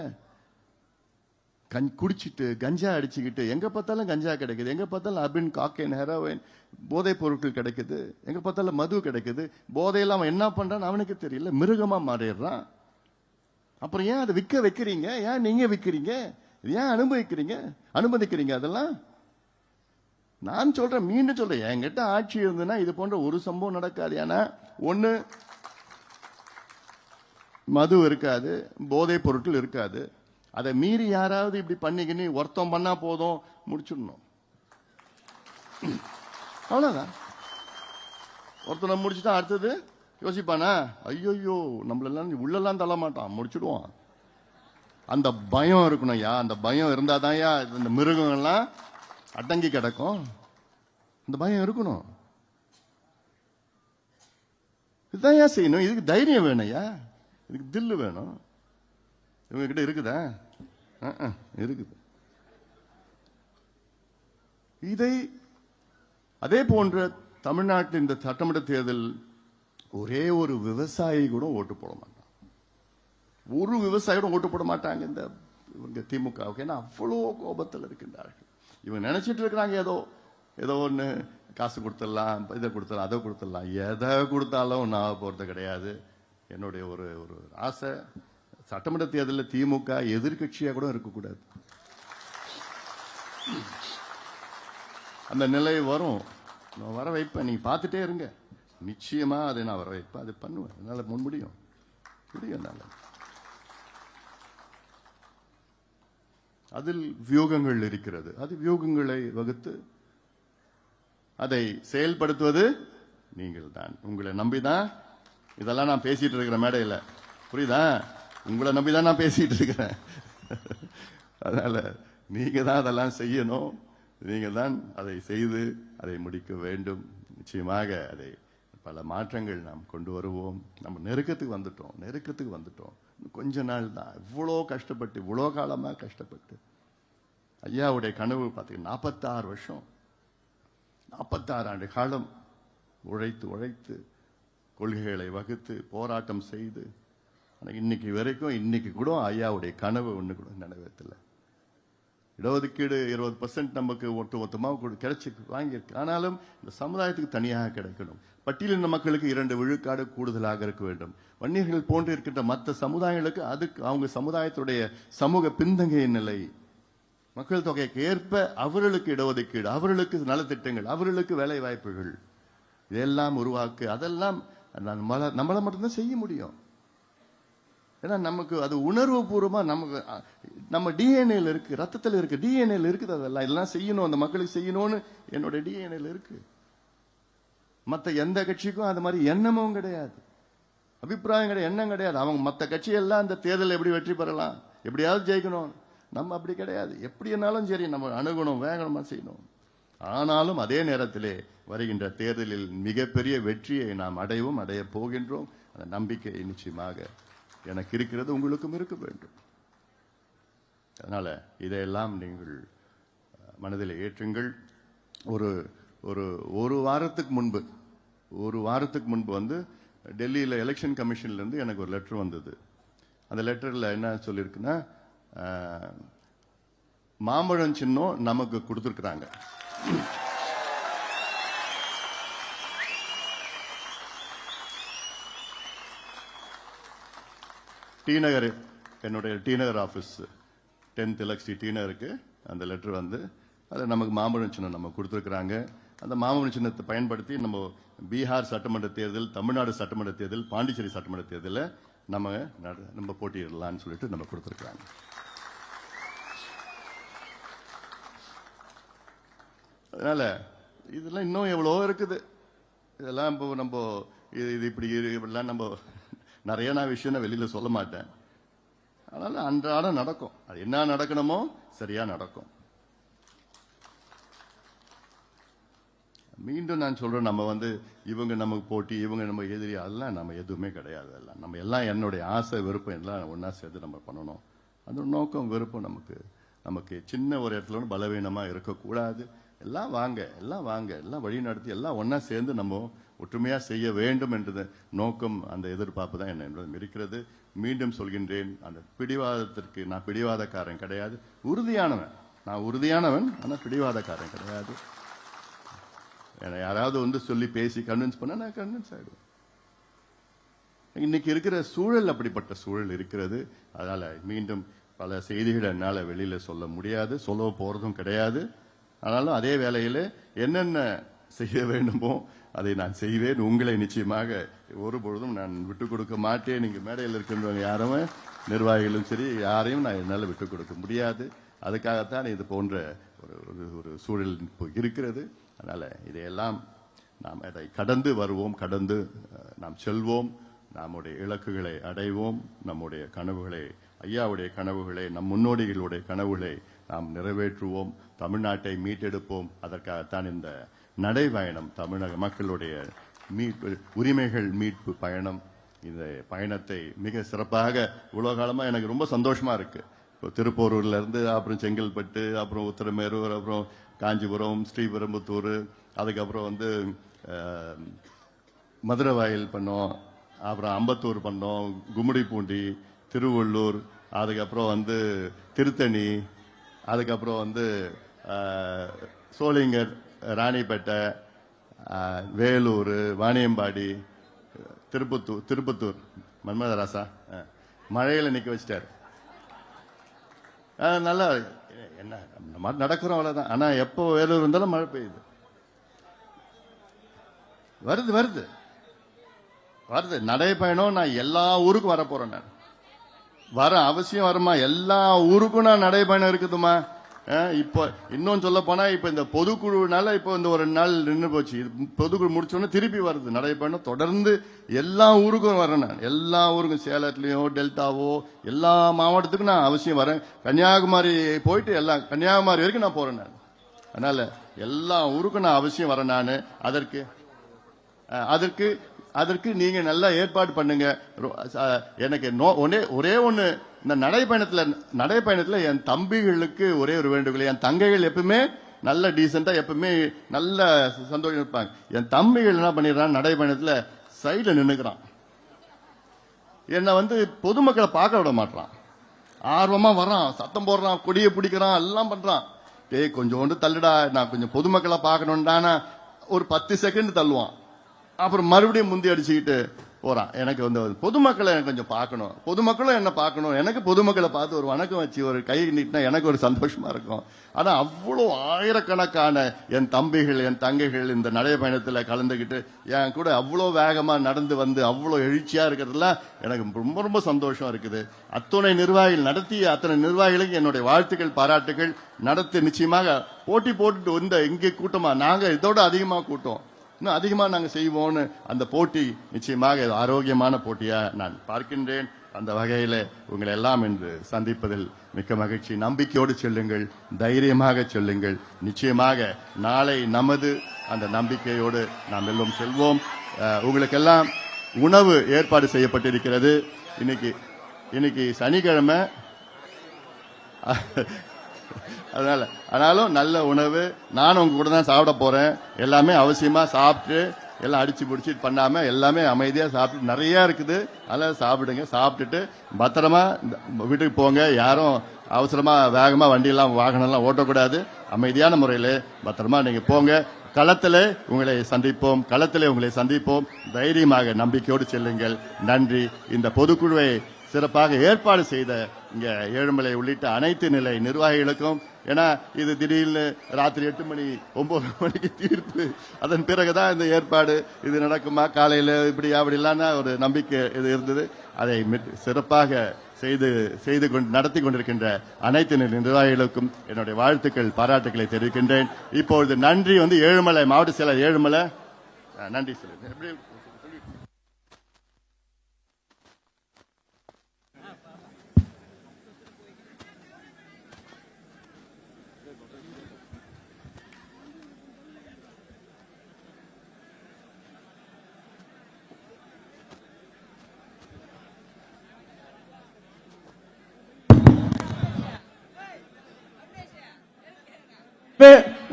குடிச்சிட்டு கஞ்சா அடிச்சுக்கிட்டு எங்க பார்த்தாலும் கஞ்சா கிடைக்குது, எங்க பார்த்தாலும் அபின், காக்கைன், ஹெரோயின், போதைப் பொருட்கள் கிடைக்குது, எங்க பார்த்தாலும் மது கிடைக்குது. போதையெல்லாம் அவன் என்ன பண்றான்னு அவனுக்கு தெரியல, மிருகமா மாறிடுறான். அப்புறம் ஏன் அதை விற்க வைக்கிறீங்க? ஏன் நீங்க விற்கிறீங்க? ஏன் அனுமதிக்கிறீங்க? அதெல்லாம் நான் சொல்றேன், மீண்டும் சொல்றேன், என்கிட்ட ஆட்சி இருந்ததுன்னா இது போன்ற ஒரு சம்பவம் நடக்காது. ஏன்னா ஒண்ணு மது இருக்காது, போதைப் பொருட்கள் இருக்காது. அதை மீறி யாராவது இப்படி பண்ணிக்கின்னு ஒருத்தம் பண்ணா போதும், முடிச்சிடணும். அவ்வளவுதான். ஒருத்தனை முடிச்சுட்டா அடுத்தது யோசிப்பானா, ஐயோ நம்மளெல்லாம் உள்ளெல்லாம் தள்ள மாட்டான், முடிச்சுடுவான். அந்த பயம் இருக்கணும் யா. அந்த பயம் இருந்தாதான் யா இந்த மிருகங்கள்லாம் அடங்கி கிடக்கும். இந்த பயம் இருக்கணும். இதுதான் ஏன் செய்யணும்? இதுக்கு தைரியம் வேணும் யா, இதுக்கு தில்லு வேணும். இவங்க கிட்ட இருக்குதா? இருக்குது. இதை அதே போன்ற தமிழ்நாட்டில் இந்த சட்டமன்ற தேர்தல் ஒரே ஒரு விவசாயி கூட ஓட்டு போட மாட்டாங்க. ஒரு விவசாயி கூட ஓட்டு போட மாட்டாங்க இந்த இவங்க திமுகவுக்கு. ஏன்னா அவ்வளோ கோபத்தில் இருக்கின்றார்கள். இவங்க நினைச்சிட்டு இருக்கிறாங்க ஏதோ ஒன்று காசு கொடுத்துடலாம், இதை கொடுத்துடலாம், அதை கொடுத்துடலாம். எதை கொடுத்தாலும் நான் போறது கிடையாது. என்னுடைய ஒரு ஆசை, சட்டமன்ற தேர்தலில் திமுக எதிர்கட்சியா கூட இருக்கக்கூடாது. அந்த நிலை வரும், நான் வர வைப்பேன். நீங்க பார்த்துட்டே இருங்க, நிச்சயமா அதை நான் வர வைப்பேன். அதை பண்ணுவேன். என்னால முடியும். என்னால அதில் வியூகங்கள் இருக்கிறது. அது வியூகங்களை வகுத்து அதை செயல்படுத்துவது நீங்கள் தான். உங்களை நம்பிதான் இதெல்லாம் நான் பேசிட்டு இருக்கிற மேடையில், புரியுதா? உங்களை நம்பிதான் நான் பேசிட்டு இருக்கிறேன். அதனால நீங்க தான் அதெல்லாம் செய்யணும். நீங்க தான் அதை செய்து அதை முடிக்க வேண்டும். நிச்சயமாக அதை பல மாற்றங்கள் நாம் கொண்டு வருவோம். நம்ம நெருக்கத்துக்கு வந்துட்டோம். கொஞ்ச நாள் தான். இவ்வளோ கஷ்டப்பட்டு, இவ்வளோ காலமா கஷ்டப்பட்டு ஐயாவுடைய கனவு பார்த்தீங்கன்னா 46 வருஷம், 46 ஆண்டு காலம் உழைத்து கொள்கைகளை வகுத்து போராட்டம் செய்து, இன்னைக்கு வரைக்கும் இன்னைக்கு கூட ஐயாவுடைய கனவு ஒண்ணு கூட நிறைவேற்றல. இடஒதுக்கீடு 20% நமக்கு ஒட்டுமொத்தமாக கிடைச்சி வாங்கியிருக்கு. ஆனாலும் இந்த சமுதாயத்துக்கு தனியாக கிடைக்கணும். பட்டியலின மக்களுக்கு 2 விழுக்காடு கூடுதலாக இருக்க வேண்டும். வன்னியர்கள் போன்று இருக்கின்ற மற்ற சமுதாயங்களுக்கு அதுக்கு அவங்க சமுதாயத்துடைய சமூக பின்தங்கிய நிலை, மக்கள் தொகைக்கு ஏற்ப அவர்களுக்கு இடஒதுக்கீடு, அவர்களுக்கு நலத்திட்டங்கள், அவர்களுக்கு வேலை வாய்ப்புகள் இதெல்லாம் உருவாக்கு. அதெல்லாம் நம்மள மட்டும்தான் செய்ய முடியும். ஏன்னா நமக்கு அது உணர்வு பூர்வமா நமக்கு நம்ம டிஎன்ஏல இருக்கு, ரத்தத்தில் இருக்கு, டிஎன்ஏல இருக்குது. இதெல்லாம் செய்யணும், அந்த மக்களுக்கு செய்யணும்னு என்னோட டிஎன்ஏல இருக்கு. மற்ற எந்த கட்சிக்கும் அது மாதிரி எண்ணமும் கிடையாது, அபிப்பிராயம் கிடையாது, எண்ணம் கிடையாது. அவங்க மற்ற கட்சியெல்லாம் அந்த தேர்தல் எப்படி வெற்றி பெறலாம், எப்படியாவது ஜெயிக்கணும். நம்ம அப்படி கிடையாது. எப்படி என்னாலும் சரி நம்ம அணுகணும், வேகமா செய்யணும். ஆனாலும் அதே நேரத்திலே வருகின்ற தேர்தலில் மிகப்பெரிய வெற்றியை நாம் அடைய போகின்றோம். அந்த நம்பிக்கை நிச்சயமாக எனக்கு இருக்கிறது, உங்களுக்கும் இருக்க வேண்டும். அதனால இதையெல்லாம் நீங்கள் மனதில் ஏற்றுங்கள். ஒரு வாரத்துக்கு முன்பு வந்து டெல்லியில் எலெக்ஷன் கமிஷன்ல இருந்து எனக்கு ஒரு லெட்டர் வந்தது. அந்த லெட்டர்ல என்ன சொல்லியிருக்குன்னா, மாம்பழம் சின்னம் நமக்கு கொடுத்துருக்குறாங்க. டி நகர், என்னுடைய டி நகர் ஆஃபீஸ் 10th எலக்ட்ரி டி நகருக்கு அந்த லெட்டர் வந்து அதில் நமக்கு மாம்பழம் சின்னம் நம்ம கொடுத்துருக்குறாங்க. அந்த மாம்பழம் சின்னத்தை பயன்படுத்தி நம்ம பீகார் சட்டமன்ற தேர்தல், தமிழ்நாடு சட்டமன்ற தேர்தல், பாண்டிச்சேரி சட்டமன்ற தேர்தலில் நம்ம போட்டியிடலாம்னு சொல்லிட்டு நம்ம கொடுத்துருக்குறாங்க. அதனால இதெல்லாம் இன்னும் எவ்வளோ இருக்குது. இதெல்லாம் இப்போ நம்ம இது இப்படி இப்படிலாம் நம்ம நிறைய நான் விஷயம் வெளியில சொல்ல மாட்டேன். அதனால அன்றாடம் நடக்கும். அது என்ன நடக்கணுமோ சரியா நடக்கும். மீண்டும் நான் சொல்றேன், நம்ம இவங்க நமக்கு போட்டி, இவங்க நம்ம எதிரி, அதெல்லாம் நம்ம எதுவுமே கிடையாது. எல்லாம் நம்ம எல்லாம் என்னுடைய ஆசை விருப்பம் எல்லாம் ஒன்னா சேர்த்து நம்ம பண்ணணும். அந்த நோக்கம் விருப்பம் நமக்கு சின்ன ஒரு இடத்துல ஒன்று பலவீனமா இருக்கக்கூடாது. எல்லாம் வாங்க எல்லாம் வழி நடத்தி எல்லாம் ஒன்னா சேர்ந்து நம்ம ஒற்றுமையா செய்ய வேண்டும் என்ற நோக்கம், அந்த எதிர்பார்ப்பு தான் என்ன இருக்கிறது. மீண்டும் சொல்கின்றேன், அந்த பிடிவாதத்திற்கு நான் பிடிவாதக்காரன் கிடையாது, உறுதியானவன். நான் உறுதியானவன், ஆனால் பிடிவாதக்காரன் கிடையாது. யாராவது சொல்லி பேசி கன்வின்ஸ் பண்ண நான் கன்வின்ஸ் ஆயிடுவேன். இன்னைக்கு இருக்கிற சூழல் அப்படிப்பட்ட சூழல் இருக்கிறது. அதனால மீண்டும் பல செய்திகள் என்னால வெளியில சொல்ல முடியாது, சொல்ல போறதும் கிடையாது. ஆனாலும் அதே வேளையில என்னென்ன செய்ய வேண்டுமோ அதை நான் செய்வேன். உங்களை நிச்சயமாக ஒரு பொழுதும் நான் விட்டுக் கொடுக்க மாட்டேன். நீங்க மேடையில் இருக்கின்றவங்க யாருமே, நிர்வாகிகளும் சரி, யாரையும் நான் என்னால் விட்டுக் கொடுக்க முடியாது. அதுக்காகத்தான் இது போன்ற ஒரு சூழல் இருக்கிறது. அதனால இதையெல்லாம் நாம் அதை கடந்து வருவோம், கடந்து நாம் செல்வோம், நம்முடைய இலக்குகளை அடைவோம், நம்முடைய கனவுகளை, ஐயாவுடைய கனவுகளை, நம் முன்னோடிகளுடைய கனவுகளை நாம் நிறைவேற்றுவோம், தமிழ்நாட்டை மீட்டெடுப்போம். அதற்காகத்தான் இந்த நடைபயணம், தமிழக மக்களுடைய மீட்பு, உரிமைகள் மீட்பு பயணம். இந்த பயணத்தை மிக சிறப்பாக உலகாலமா எனக்கு ரொம்ப சந்தோஷமா இருக்கு. இப்போ திருப்போரூர்ல இருந்து அப்புறம் செங்கல்பட்டு, அப்புறம் உத்தரமேரூர், அப்புறம் காஞ்சிபுரம், ஸ்ரீபெரும்புத்தூர், அதுக்கப்புறம் மதுரவாயில் பண்ணோம், அப்புறம் அம்பத்தூர் பண்ணோம், கும்மிடிப்பூண்டி, திருவள்ளூர், அதுக்கப்புறம் திருத்தணி, அதுக்கப்புறம் சோளிங்கர், ராணிப்பேட்டை, வேலூர், வாணியம்பாடி, திருப்பத்தூர் மன்மதராசா மழையில நிக்க வச்சிட்டாரு. நல்லா என்ன மாதிரி நடக்கிறோம், அவ்வளவுதான். ஆனா எப்போ வேலூர் இருந்தாலும் மழை பெய்யுது, வருது நடைபயணம். நான் எல்லா ஊருக்கும் வர போறேன், நான் வர அவசியம் வருமா, எல்லா ஊருக்கும் நான் நடைபயணம் இருக்குதுமா. இப்போ இன்னும் சொல்ல போனா இப்ப இந்த பொதுக்குழுனால இப்போ இந்த ஒரு நாள் நின்று போச்சு. பொதுக்குழு முடிச்சோன்னு திருப்பி வருது நடைபயணம். தொடர்ந்து எல்லா ஊருக்கும் வரேன் நான், எல்லா ஊருக்கும், சேலத்துலயோ டெல்டாவோ எல்லா மாவட்டத்துக்கும் நான் அவசியம் வரேன். கன்னியாகுமரி போயிட்டு கன்னியாகுமரி வரைக்கும் நான் போறேன் நான். அதனால எல்லா ஊருக்கும் நான் அவசியம் வரேன் நான். அதற்கு நீங்க நல்லா ஏற்பாடு பண்ணுங்க. எனக்கு ஒரே ஒண்ணு, இந்த நடைபயணத்துல என் தம்பிகளுக்கு ஒரே ஒரு வேண்டுகோள். என் தங்கைகள் எப்பவுமே நல்ல டீசெண்டா, எப்பவுமே நல்ல சந்தோஷம் இருப்பாங்க. என் தம்பிகள் என்ன பண்ணிடுறான், நடைபயணத்துல சைடுல நின்னுக்கிறான். என்ன பொதுமக்களை பார்க்க விட மாட்டான். ஆர்வமா வரான், சத்தம் போடுறான், கொடியை பிடிக்கிறான், எல்லாம் பண்றான். கொஞ்சோண்டு தள்ளுடா, நான் கொஞ்சம் பொதுமக்களை பார்க்கணும்டானா ஒரு 10 செகண்ட் தள்ளுவான். அப்புறம் மறுபடியும் முந்தி அடிச்சுக்கிட்டு போறான். எனக்கு பொதுமக்களை எனக்கு கொஞ்சம் பார்க்கணும், பொதுமக்களும் என்ன பார்க்கணும். எனக்கு பொதுமக்களை பார்த்து ஒரு வணக்கம் வச்சு ஒரு கை நீட்டினா எனக்கு ஒரு சந்தோஷமா இருக்கும். ஆனா அவ்வளோ ஆயிரக்கணக்கான என் தம்பிகள், என் தங்கைகள் இந்த நடைபயணத்துல கலந்துகிட்டு என் கூட அவ்வளோ வேகமா நடந்து அவ்வளோ எழுச்சியா இருக்கிறதுல எனக்கு ரொம்ப ரொம்ப சந்தோஷம் இருக்குது. அத்தனை நிர்வாகிகள் நடத்திய அத்தனை நிர்வாகிகளுக்கு என்னுடைய வாழ்த்துக்கள், பாராட்டுகள். நடத்தி நிச்சயமாக போட்டி போட்டுட்டு இங்கே கூட்டமா, நாங்க இதோட அதிகமா கூட்டம், இன்னும் அதிகமா நாங்க செய்வோம்னு அந்த போட்டி நிச்சயமாக ஆரோக்கியமான போட்டியா நான் பார்க்கின்றேன். அந்த வகையில உங்களை எல்லாம் இன்று சந்திப்பதில் மிக்க மகிழ்ச்சி. நம்பிக்கையோடு செல்லுங்கள், தைரியமாக செல்லுங்கள். நிச்சயமாக நாளை நமது. அந்த நம்பிக்கையோடு நாம் எல்லாம் செல்வோம். உங்களுக்கெல்லாம் உணவு ஏற்பாடு செய்யப்பட்டிருக்கிறது. இன்னைக்கு சனிக்கிழமை, ஆனாலும் நல்ல உணவு. நானும் உங்க கூட தான் சாப்பிட போறேன். எல்லாமே அவசியமா சாப்பிட்டு, எல்லாம் அடிச்சு பிடிச்சிட்டு பண்ணாம எல்லாமே அமைதியா சாப்பிட்டு, நிறைய இருக்குது, அதெல்லாம் சாப்பிடுங்க. சாப்பிட்டுட்டு பத்திரமா வீட்டுக்கு போங்க. யாரும் அவசரமா வேகமா வண்டியெல்லாம் வாகனம்லாம் ஓட்டக்கூடாது. அமைதியான முறையில் பத்திரமா நீங்க போங்க. களத்திலே உங்களை சந்திப்போம். தைரியமாக நம்பிக்கையோடு செல்லுங்கள். நன்றி. இந்த பொதுக்குழுவை சிறப்பாக ஏற்பாடு செய்த இங்க ஏழுமலை உள்ளிட்ட அனைத்து நிலை நிர்வாகிகளுக்கும், ஏன்னா இது திடீர்னு ராத்திரி 8 மணி 9 மணிக்கு தீர்ப்பு, அதன் பிறகுதான் இந்த ஏற்பாடு இது நடக்குமா, காலையில இப்படி அப்படிலாம் ஒரு நம்பிக்கை இது இருந்தது. அதை சிறப்பாக நடத்தி கொண்டிருக்கின்ற அனைத்து நிர்வாகிகளுக்கும் என்னுடைய வாழ்த்துக்கள், பாராட்டுக்களை தெரிவிக்கின்றேன். இப்பொழுது நன்றி ஏழுமலை மாவட்ட செயலர் ஏழுமலை நன்றி சொல்லுங்க.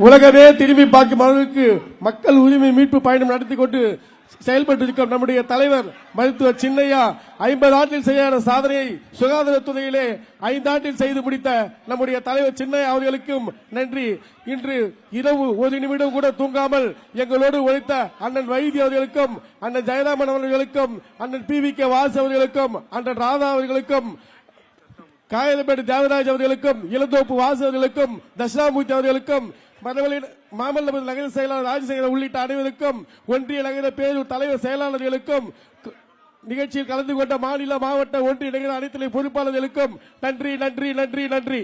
உலகமே திரும்பி பார்க்கும் அளவுக்கு மக்கள் உரிமை மீட்பு பயணம் நடத்தி கொண்டு செயல்பட்டிருக்கும் நம்முடைய தலைவர் மருத்துவர் சின்னையா 50 ஆண்டில் செய்யாத சாதனையை சுகாதாரத்துறையிலே 5 ஆண்டில் செய்து முடித்த நம்முடைய தலைவர் சின்னையா அவர்களுக்கும் நன்றி. இன்று இரவு ஒரு நிமிடம் கூட தூங்காமல் எங்களோடு உழைத்த அண்ணன் வைத்தி அவர்களுக்கும், அண்ணன் ஜெயராமன் அவர்களுக்கும், அண்ணன் PVK வாசு அவர்களுக்கும், அண்ணன் ராதா அவர்களுக்கும், காயலப்பேட்டு தேவராஜ் அவர்களுக்கும், இளந்தோப்பு வாசு அவர்களுக்கும், தட்சிணாமூர்த்தி அவர்களுக்கும், மாமல்ல நகர செயலாளர் ராஜசேகரன் உள்ளிட்ட அனைவருக்கும், ஒன்றிய நகர பேரூர் தலைவர் செயலாளர்களுக்கும், நிகழ்ச்சியில் கலந்து கொண்ட மாநில, மாவட்ட, ஒன்றிய நகர அனைத்து பொறுப்பாளர்களுக்கும் நன்றி நன்றி நன்றி நன்றி.